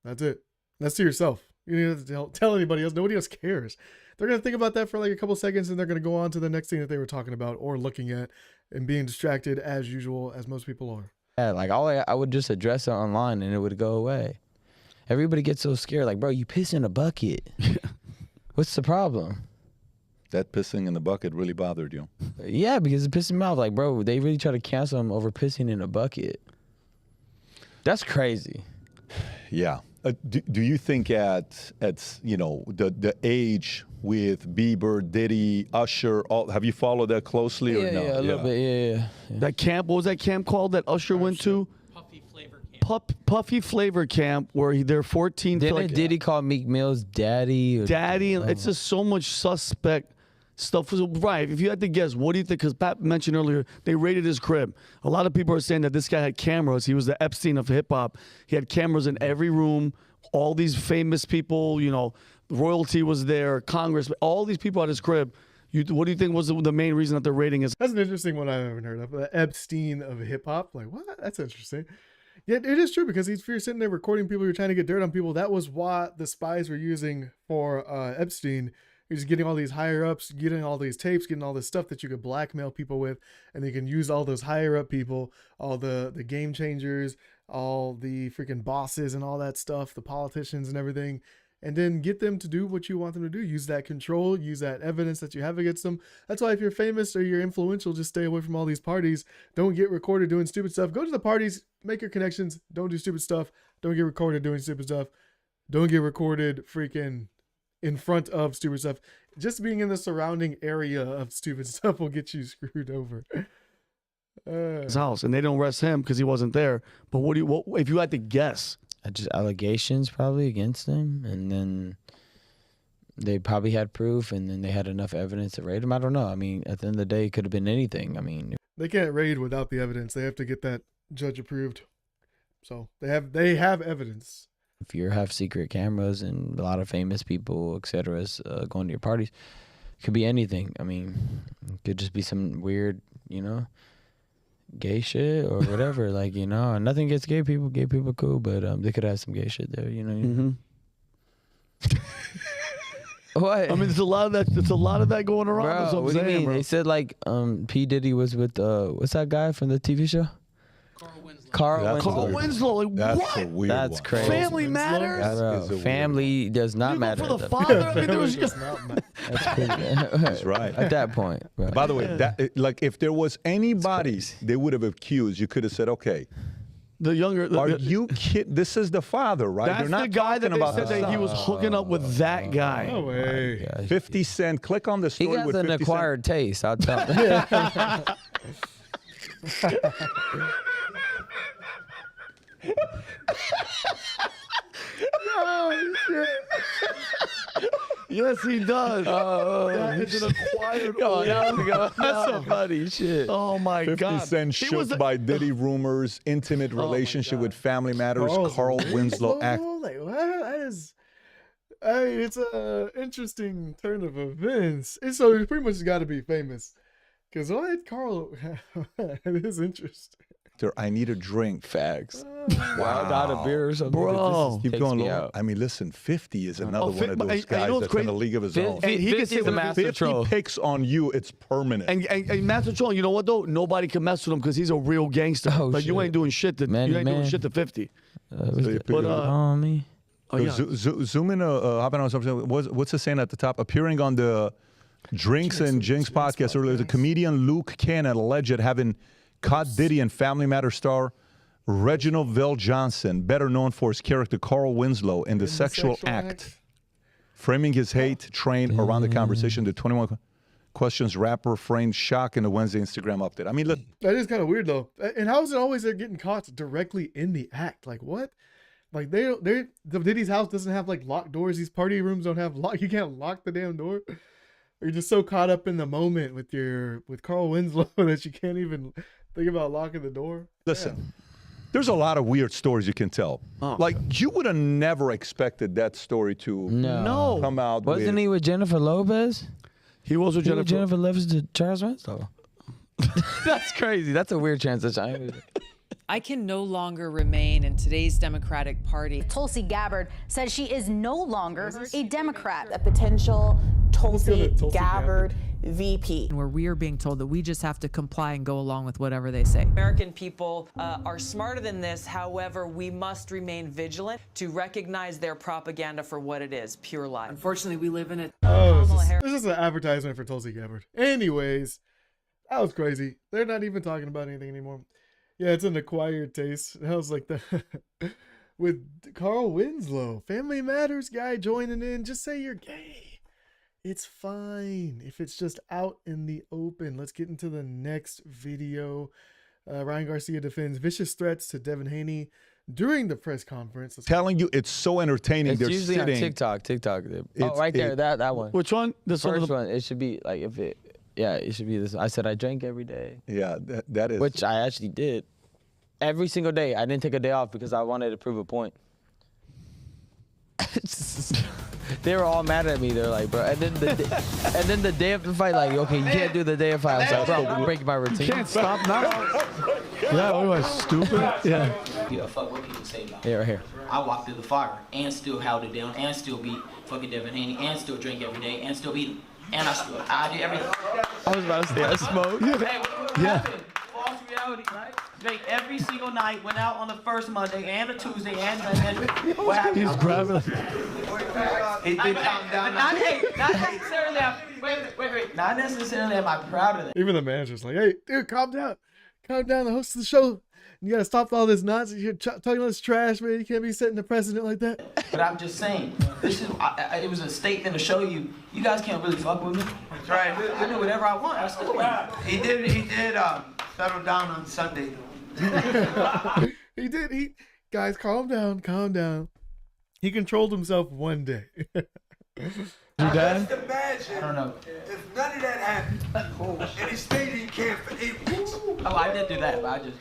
That's it. That's to yourself. You don't have to tell anybody else. Nobody else cares. They're going to think about that for like a couple seconds, and they're going to go on to the next thing that they were talking about or looking at and being distracted as usual, as most people are. Yeah, like I would just address it online and it would go away. Everybody gets so scared. Like, bro, you piss in a bucket. What's the problem? That pissing in the bucket really bothered you? Yeah, because it pissed me off. Like, bro, they really try to cancel him over pissing in a bucket. That's crazy. Yeah. Do you think at the age with Bieber, Diddy, Usher, have you followed that closely or no? Yeah, a little bit. Yeah. That camp, what was that camp called that Usher went to? Puffy Flavor Camp. Puffy Flavor Camp, where they're 14. Diddy call Meek Mill's daddy? Daddy, and it's just so much suspect stuff. Right, if you had to guess, what do you think? Because Pat mentioned earlier, they raided his crib. A lot of people are saying that this guy had cameras. He was the Epstein of hip-hop. He had cameras in every room. All these famous people, royalty was there, Congress, all these people at his crib. What do you think was the main reason that they're raiding his? That's an interesting one I haven't heard of. The Epstein of hip-hop. Like, what? That's interesting. Yeah, it is true, because if you're sitting there recording people, you're trying to get dirt on people. That was what the spies were using for Epstein. You're just getting all these higher ups, getting all these tapes, getting all this stuff that you could blackmail people with, and they can use all those higher up people, all the game changers, all the freaking bosses and all that stuff, the politicians and everything, and then get them to do what you want them to do. Use that control, use that evidence that you have against them. That's why if you're famous or you're influential, just stay away from all these parties. Don't get recorded doing stupid stuff. Go to the parties, make your connections. Don't do stupid stuff. Don't get recorded doing stupid stuff. Don't get recorded freaking in front of stupid stuff. Just being in the surrounding area of stupid stuff will get you screwed over. His house, and they don't arrest him because he wasn't there. But what if you had to guess? Just allegations probably against him, and then they probably had proof, and then they had enough evidence to raid him. I don't know. I mean, at the end of the day, it could have been anything. I mean, they can't raid without the evidence. They have to get that judge approved. So they have evidence. If you have secret cameras and a lot of famous people, etc., going to your parties, it could be anything. I mean, it could just be some weird, gay shit or whatever. Like, nothing against gay people. Gay people are cool, but they could have some gay shit there. Mm-hmm. What? I mean, there's a lot of that. There's a lot of that going around. Bro, that's what I'm what do you saying, mean? bro. They said like P. Diddy was with what's that guy from the TV show? Carl Winslow. Like, That's what? a weird That's one. crazy. Family matters. Bro, family does not You go matter. for the father. I mean, there was That's crazy. That's right. At that point. Bro. By the way, like if there was anybody they would have accused, you could have said, okay, the younger. are you kid? This is the father, right? That's They're not the guy that talking they about said the that he son. was hooking up with that guy. No way. 50 Cent. Click on the He story got with an 50 acquired taste. I'll tell you. Oh, shit. Yes, he does. That is an acquired. That's some funny shit. Oh my 50 God. Cent He shook was by Diddy rumors, intimate relationship with Family Matters, Carl Winslow act. Like, what? That is, I mean, it's a interesting turn of events. So it's pretty much got to be famous. Because what? Carl, it is interesting. I need a drink. Facts. Wild out of beer or something. Bro. Keep Takes going. me Lord. out. I mean, listen, 50 is another one of but- those and you guys know what's that's in crazy? a league of his own. And he can say the what- master 50 troll. picks on you, it's permanent. And Master Troll, you know what though? Nobody can mess with him because he's a real gangster. Oh, like you shit. ain't doing shit to Man, you ain't doing man. shit to 50. But, on me. Oh, yeah. Zoom in. Hopping on something. What's the saying at the top? Appearing on the Drinks and Jinx podcast earlier, the comedian Luke Cannon alleged having caught Diddy and Family Matters star Reginald Vell Johnson, better known for his character Carl Winslow, in the sexual act, framing his hate train around the conversation. The 21 Questions rapper framed shock in the Wednesday Instagram update. I mean, look. That is kind of weird though. And how is it always they're getting caught directly in the act? Like what? Like the Diddy's house doesn't have like locked doors. These party rooms don't have lock. You can't lock the damn door. Or you're just so caught up in the moment with Carl Winslow that you can't even think about locking the door. Listen, there's a lot of weird stories you can tell. Oh. Like, you would have never expected that story to No. come out. Wasn't he with Jennifer Lopez? He was with Jennifer Lopez to Charles Winslow. That's crazy. That's a weird transition. I can no longer remain in today's Democratic Party. Tulsi Gabbard says she is no longer a Democrat. A potential Tulsi Gabbard VP. Where we are being told that we just have to comply and go along with whatever they say. American people are smarter than this. However, we must remain vigilant to recognize their propaganda for what it is, pure lie. Unfortunately, we live in a... This is an advertisement for Tulsi Gabbard. Anyways, that was crazy. They're not even talking about anything anymore. Yeah, it's an acquired taste. That was like the with Carl Winslow, Family Matters guy joining in. Just say you're gay. It's fine if it's just out in the open. Let's get into the next video. Ryan Garcia defends vicious threats to Devin Haney during the press conference. Telling you, it's so entertaining. It's They're usually sitting. on TikTok. Oh, right there, that one. Which one? This First one. It should be like it should be this. I said I drank every day. Yeah, that is. Which I actually did. Every single day. I didn't take a day off because I wanted to prove a point. They were all mad at me. They're like, bro. And then the day of the fight, like, okay, you can't do the day of fight. I was like, bro, I'm breaking my routine. Can't stop now. Yeah, what am I, stupid? Yeah. Yeah, fuck what people say about me. Yeah, right here. I walked through the fire and still held it down and still beat fucking Devin Haney and still drink every day and still beat him. And I did everything. I was about to say I smoked. Hey, what happened? False reality, right? Drank every single night, went out on the first Monday and a Tuesday and what happened? He's grabbing. He did calm down. Not necessarily. Wait. Not necessarily am I proud of that. Even the manager's like, hey, dude, calm down. Calm down. The host of the show. You got to stop all this nonsense. You're talking all this trash, man. You can't be setting the precedent like that. But I'm just saying, this is. It was a statement to show you guys can't really fuck with me. That's right. We do whatever I want. That's cool. He did settle down on Sunday, though. He did. Guys, calm down. Calm down. He controlled himself one day. Just imagine I don't know. if none of that happened. And he stayed in camp for 8 weeks. Oh, I did do that, but I just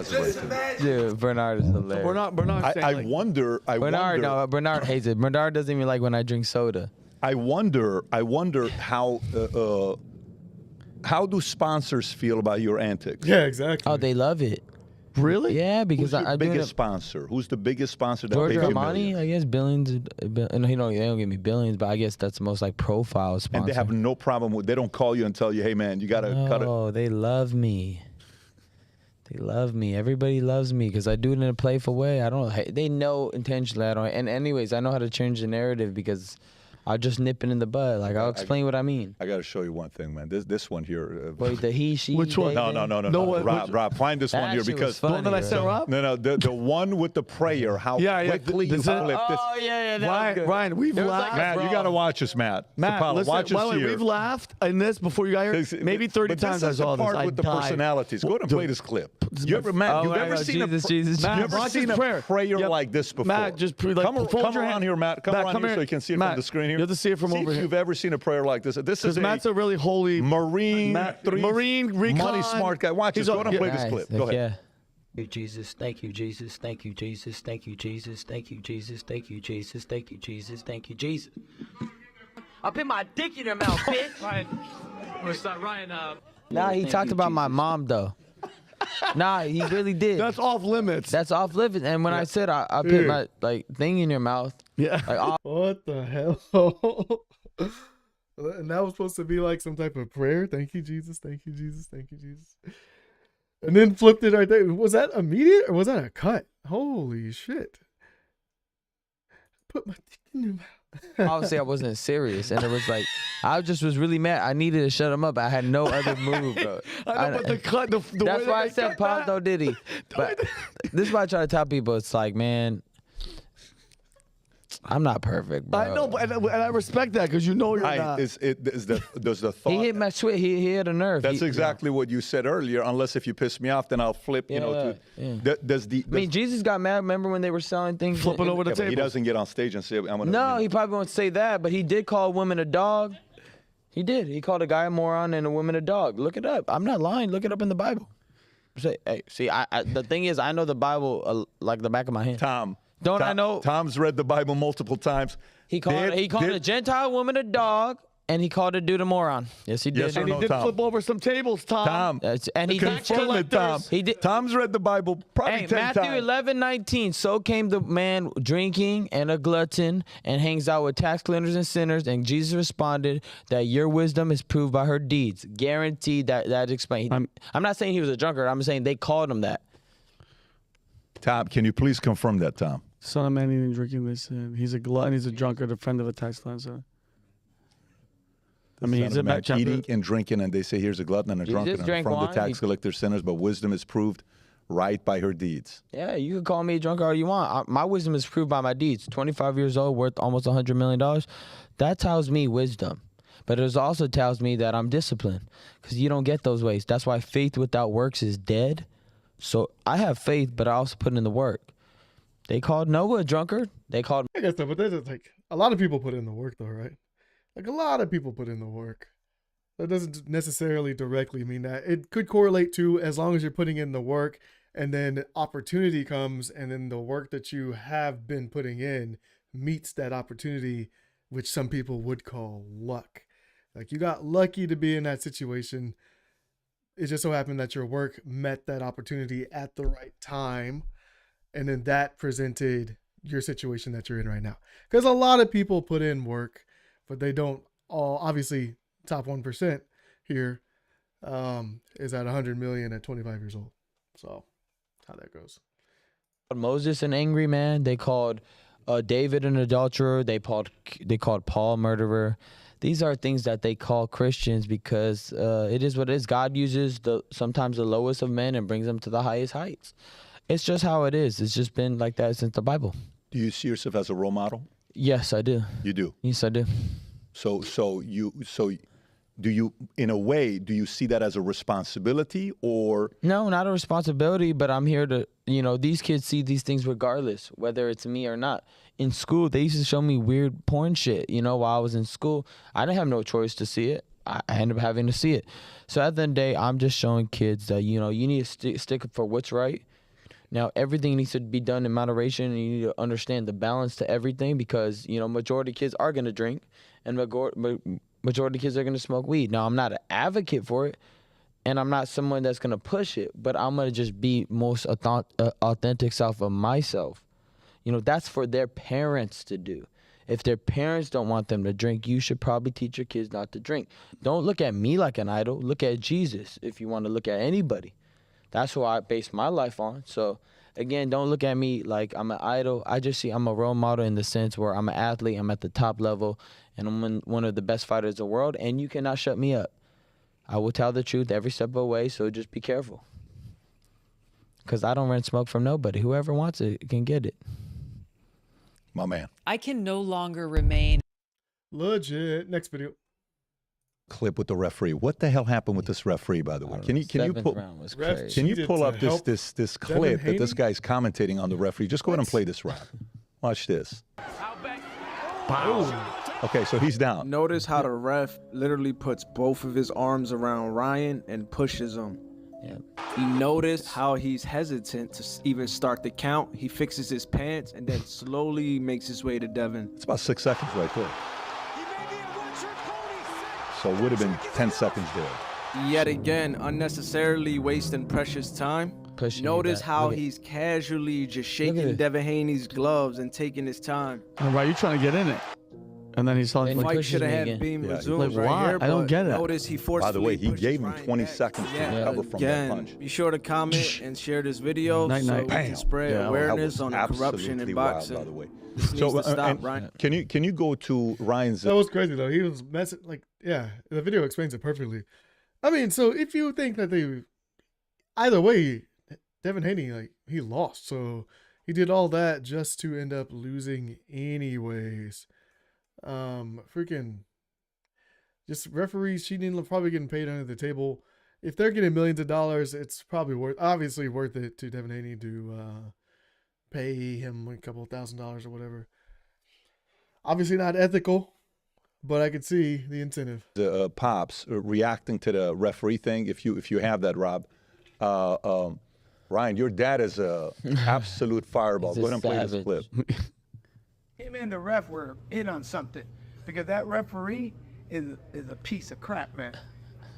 Just imagine. Dude, Bernard is hilarious. Bernard. I wonder. Bernard hates it. Bernard doesn't even like when I drink soda. I wonder how do sponsors feel about your antics? Yeah, exactly. Oh, they love it. Really? Yeah, Who's because your I do biggest sponsor? Who's the biggest sponsor that George pays you Armani, millions? I guess billions. They don't give me billions, but I guess that's the most like profile sponsor. And they have no problem with. They don't call you and tell you, "Hey, man, you gotta cut it." Oh, they love me. They love me. Everybody loves me because I do it in a playful way. I don't. They know intentionally I don't. And anyways, I know how to change the narrative because I'll just nip it in the bud. Like I'll explain what I mean. I got to show you one thing, man. This one here. Wait, the he, she. Which one? they, No. Rob, find this one here because the one that I sent Rob. no, the one with the prayer. How quickly you flip this. Oh yeah, that was good. Ryan, we've laughed. Matt, you got to watch this, Matt. Sapala, Listen, watch by the us way, here. we've laughed in this before you got here. Maybe 30 times I saw this. Part this. with the personalities. Go ahead and play this clip. You ever, Matt? You've ever seen Jesus. you ever seen a prayer like this before? Matt, just come around here, Matt. Come around here so you can see it from the screen here. You have to see it from over if here. you've ever seen a prayer like this. This is Matt's a really holy Marine recon, money smart guy. Watch this. Go ahead and play this clip. Go ahead. Thank you, Jesus. Thank you, Jesus. Thank you, Jesus. Thank you, Jesus. Thank you, Jesus. Thank you, Jesus. Thank you, Jesus. Thank you, Jesus. I'll put my dick in your mouth, bitch. Ryan, Nah, he talked about my mom though. Nah, he really did. That's off limits. That's off limits. And when I said I put my thing in your mouth. Yeah. Like, what the hell? And that was supposed to be like some type of prayer. Thank you, Jesus. Thank you, Jesus. Thank you, Jesus. And then flipped it right there. Was that immediate or was that a cut? Holy shit. Put my dick in your mouth. Obviously, I wasn't serious, and it was like I just was really mad. I needed to shut him up. I had no other move, bro. I know, but the cut, the that's way why I that said pop though Diddy. But this is why I try to tell people. It's like, man, I'm not perfect, bro. I know, and I respect that because you know you're not. Does the thought? He hit my switch. He hit a nerve. That's exactly what you said earlier. Unless if you piss me off, then I'll flip. I mean, Jesus got mad. Remember when they were selling things, flipping over the table? He doesn't get on stage and say, "I'm gonna." No, he probably won't say that, but he did call a woman a dog. He did. He called a guy a moron and a woman a dog. Look it up. I'm not lying. Look it up in the Bible. Say, hey, see, the thing is, I know the Bible like the back of my hand. I know? Tom's read the Bible multiple times. He called a Gentile woman a dog, and he called a dude a moron. Yes, he did. Yes or and no, he did Tom? flip over some tables, Tom. And he confirm it, Tom. He did. Tom's read the Bible probably 10 Matthew times. 11:19. So came the man drinking and a glutton and hangs out with tax collectors and sinners. And Jesus responded that your wisdom is proved by her deeds. Guaranteed that explained. I'm not saying he was a drunkard. I'm saying they called him that. Tom, can you please confirm that, Tom? Son of man eating and drinking this sin. He's a glutton. He's a drunkard, a friend of a tax collector. I mean, he's a bad chapter. Eating and drinking, and they say here's a glutton and a drunkard and from the tax collector sinners, but wisdom is proved right by her deeds. Yeah, you can call me a drunkard all you want. My wisdom is proved by my deeds. 25 years old, worth almost $100 million. That tells me wisdom. But it also tells me that I'm disciplined because you don't get those ways. That's why faith without works is dead. So I have faith, but I also put in the work. They called Noah a drunkard. They called. I guess so, but there's like a lot of people put in the work, though, right? Like a lot of people put in the work. That doesn't necessarily directly mean that. It could correlate to as long as you're putting in the work, and then opportunity comes, and then the work that you have been putting in meets that opportunity, which some people would call luck. Like you got lucky to be in that situation. It just so happened that your work met that opportunity at the right time. And then that presented your situation that you're in right now. Because a lot of people put in work, but they don't all, obviously, top 1% here is at 100 million at 25 years old. So how that goes. Moses an angry man. They called David an adulterer. They called Paul a murderer. These are things that they call Christians because it is what it is. God uses sometimes the lowest of men and brings them to the highest heights. It's just how it is. It's just been like that since the Bible. Do you see yourself as a role model? Yes, I do. You do? Yes, I do. So do you, in a way, do you see that as a responsibility or? No, not a responsibility, but I'm here to, these kids see these things regardless, whether it's me or not. In school, they used to show me weird porn shit, while I was in school. I didn't have no choice to see it. I ended up having to see it. So at the end of the day, I'm just showing kids that, you need to stick up for what's right. Now, everything needs to be done in moderation, and you need to understand the balance to everything because, majority of kids are going to drink, and majority of kids are going to smoke weed. Now, I'm not an advocate for it, and I'm not someone that's going to push it, but I'm going to just be most authentic self of myself. That's for their parents to do. If their parents don't want them to drink, you should probably teach your kids not to drink. Don't look at me like an idol. Look at Jesus if you want to look at anybody. That's who I base my life on. So, again, don't look at me like I'm an idol. I just see I'm a role model in the sense where I'm an athlete, I'm at the top level, and I'm one of the best fighters in the world, and you cannot shut me up. I will tell the truth every step of the way, so just be careful. Because I don't rent smoke from nobody. Whoever wants it can get it. My man. I can no longer remain. Legit. Next video. Clip with the referee. What the hell happened with this referee, by the way? Can you pull up this clip that this guy's commentating on the referee? Just go ahead and play this rap. Watch this. Okay, so he's down. Notice how the ref literally puts both of his arms around Ryan and pushes him. Yeah. Notice how he's hesitant to even start the count. He fixes his pants and then slowly makes his way to Devin. It's about 6 seconds right there. So it would have been 10 seconds there. Yet again, unnecessarily wasting precious time. Notice how he's casually just shaking Devin Haney's gloves and taking his time. All right, you're trying to get in it. And then he's telling the fight should have had beam resumed right here. I don't get it. Notice he forcefully By the way, he gave him 20 back. seconds to recover from that punch. Be sure to comment and share this video so we can spread awareness on the corruption in boxing. By the way. This needs to stop, Ryan. Can you go to Ryan's? That was crazy though. He was messing the video explains it perfectly. I mean, so if you think that either way, Devin Haney he lost, so he did all that just to end up losing anyways. Freaking just referees cheating, probably getting paid under the table. If they're getting millions of dollars, it's probably obviously worth it to Devin Haney to pay him a couple $1,000s or whatever. Obviously not ethical, but I could see the incentive. The Pops reacting to the referee thing. If you have that, Rob, Ryan, your dad is a absolute fireball. Go ahead and play this clip. Him and the ref were in on something because that referee is a piece of crap, man.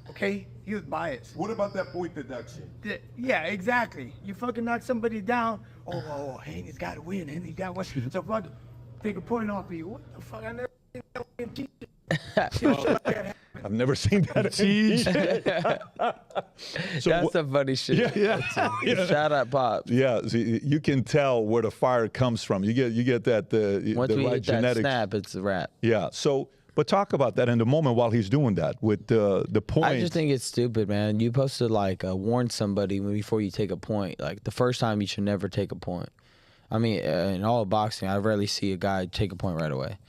Okay, he was biased. What about that point deduction? Yeah, exactly. You fucking knock somebody down. Oh, Haney's got to win. Haney's got to win. So fuck, take a point off of you. What the fuck? I never seen that. I've never seen that. So that's some funny shit. Yeah. Shout out, Pops. Yeah, see, you can tell where the fire comes from. You get that once the we right hit genetics. That snap, it's a wrap. Yeah. So, but talk about that in the moment while he's doing that with the point. I just think it's stupid, man. You're supposed to warn somebody before you take a point. Like the first time, you should never take a point. I mean, in all of boxing, I rarely see a guy take a point right away.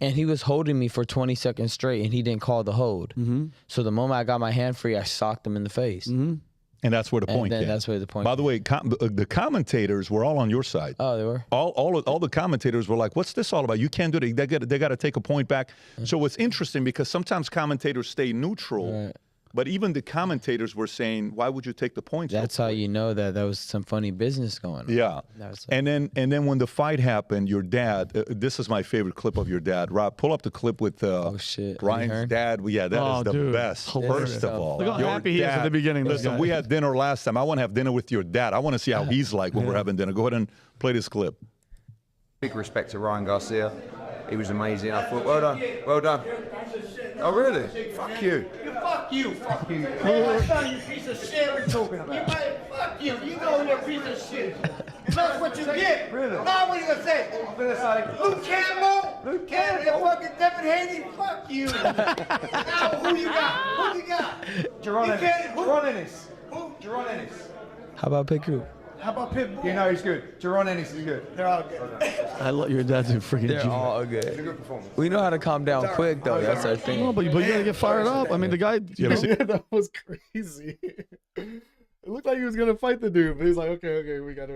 And he was holding me for 20 seconds straight, and he didn't call the hold. Mm-hmm. So the moment I got my hand free, I socked him in the face. Mm-hmm. And that's where the point came. That's where the point By the way, the commentators were all on your side. Oh, they were? All the commentators were like, what's this all about? You can't do it. They got to take a point back. Mm-hmm. So it's interesting because sometimes commentators stay neutral. Right. But even the commentators were saying, why would you take the points? That's how you know that was some funny business going on. Yeah. And then when the fight happened, your dad, this is my favorite clip of your dad. Rob, pull up the clip with Ryan's dad. Yeah, that is the best. First of all. Look how happy he is at the beginning. Listen, we had dinner last time. I want to have dinner with your dad. I want to see how he's like when we're having dinner. Go ahead and play this clip. Big respect to Ryan Garcia. He was amazing. I thought, well done, well done. Oh, really? Fuck you. Fuck you. Fuck you. My son, you piece of shit. Fuck you. You know you're a piece of shit. That's what you get. Really? Now what are you gonna say? Luke Campbell? Luke Campbell? Fucking Devin Haney? Fuck you. Now who you got? Who you got? Jerron Ennis. Who? Jerron Ennis. How about Pitbull? How about Pitbull? You know he's good. Jerron Ennis is good. They're all good. I love your dad's a freaking They're genius. all good. It's a good performance. We know how to calm down quick, though. That's our thing. No, but you gotta get fired up. I mean, the guy. You know, Yeah, that was crazy. It looked like he was gonna fight the dude, but he's like, okay, we got it.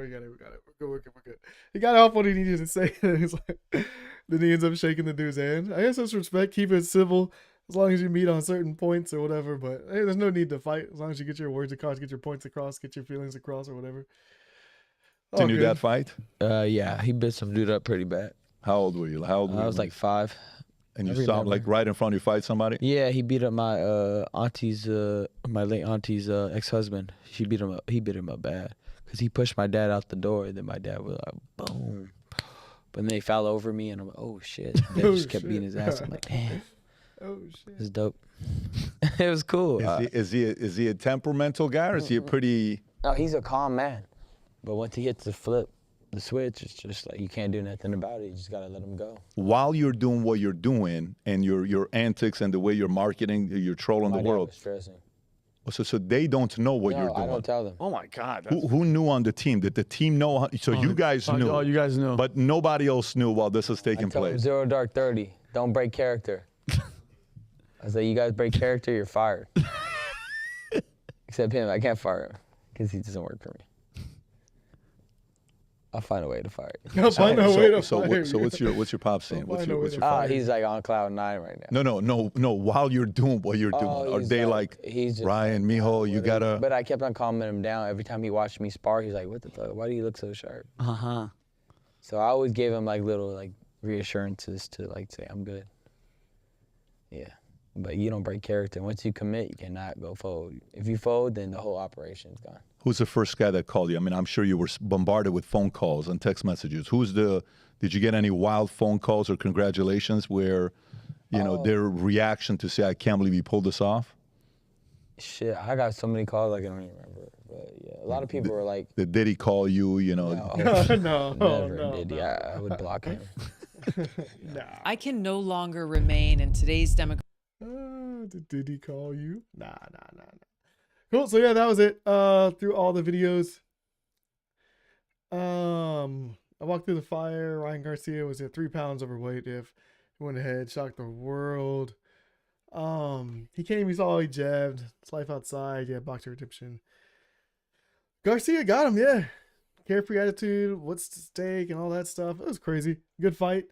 We're good. He got off what he needed to say. He's like, then he ends up shaking the dude's hand. I guess that's respect. Keep it civil as long as you meet on certain points or whatever. But hey, there's no need to fight as long as you get your words across, get your points across, get your feelings across or whatever. Didn't your dad fight? Yeah, he bit some dude up pretty bad. How old were you? I was like 5. And you saw him like right in front of you fight somebody? Yeah, he beat up my my late auntie's ex-husband. He beat him up bad because he pushed my dad out the door. And then my dad was like, boom. But then he fell over me, and I'm like, oh shit. Dad just kept beating his ass. I'm like, damn. Oh shit. It's dope. It was cool. Is he a temperamental guy, or is he a pretty? No, he's a calm man. But once he hits the switch, it's just like you can't do nothing about it. You just gotta let him go. While you're doing what you're doing and your antics and the way you're marketing, you're trolling the world. Stressing. So they don't know what you're doing. I don't tell them. oh my God. Who knew on the team? Did the team know? So you guys knew. Oh, you guys knew. But nobody else knew while this is taking I told him place. 0 dark 30. Don't break character. I was like, you guys break character, you're fired. Except him, I can't fire him because he doesn't work for me. I'll find a way to fire you. I'll find a way to fire you. So what's your pop saying? What's your he's like on cloud 9 right now. No. While you're doing what you're doing, are they like he's just Ryan, mijo, you gotta? But I kept on calming him down. Every time he watched me spar, he's like, "What the fuck? Why do you look so sharp?" So I always gave him like little like reassurances to like say, "I'm good." Yeah, but you don't break character. Once you commit, you cannot go fold. If you fold, then the whole operation's gone. Who's the first guy that called you? I mean, I'm sure you were bombarded with phone calls and text messages. Did you get any wild phone calls or congratulations where, their reaction to say, I can't believe you pulled this off? Shit, I got so many calls I don't even remember. But yeah, a lot of people were like, Did he call you, No. Never did he. I would block him. Nah. I can no longer remain in today's democratic. Did he call you? Nah. Cool. So yeah, that was it. Through all the videos. I walked through the fire. Ryan Garcia was at 3 pounds overweight. He went ahead, shocked the world. He came, he saw, he jabbed. It's life outside. Yeah, boxer redemption. Garcia got him. Yeah, carefree attitude. What's the stake and all that stuff. It was crazy. Good fight.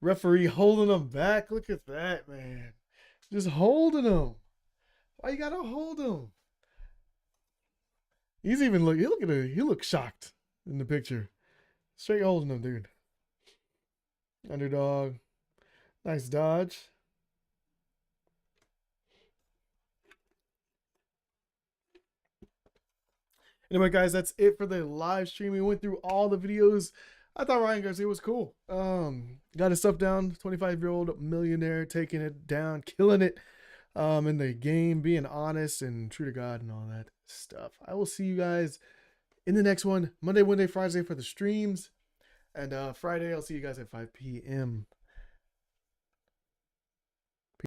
Referee holding him back. Look at that, man. Just holding him. Why you gotta hold him? He's even he looks shocked in the picture. Straight holding him, dude. Underdog. Nice dodge. Anyway, guys, that's it for the live stream. We went through all the videos. I thought Ryan Garcia was cool. Got his stuff down. 25-year-old millionaire, taking it down, killing it in the game, being honest and true to God and all that stuff. I will see you guys in the next one. Monday, Wednesday, Friday for the streams. And Friday, I'll see you guys at 5 p.m.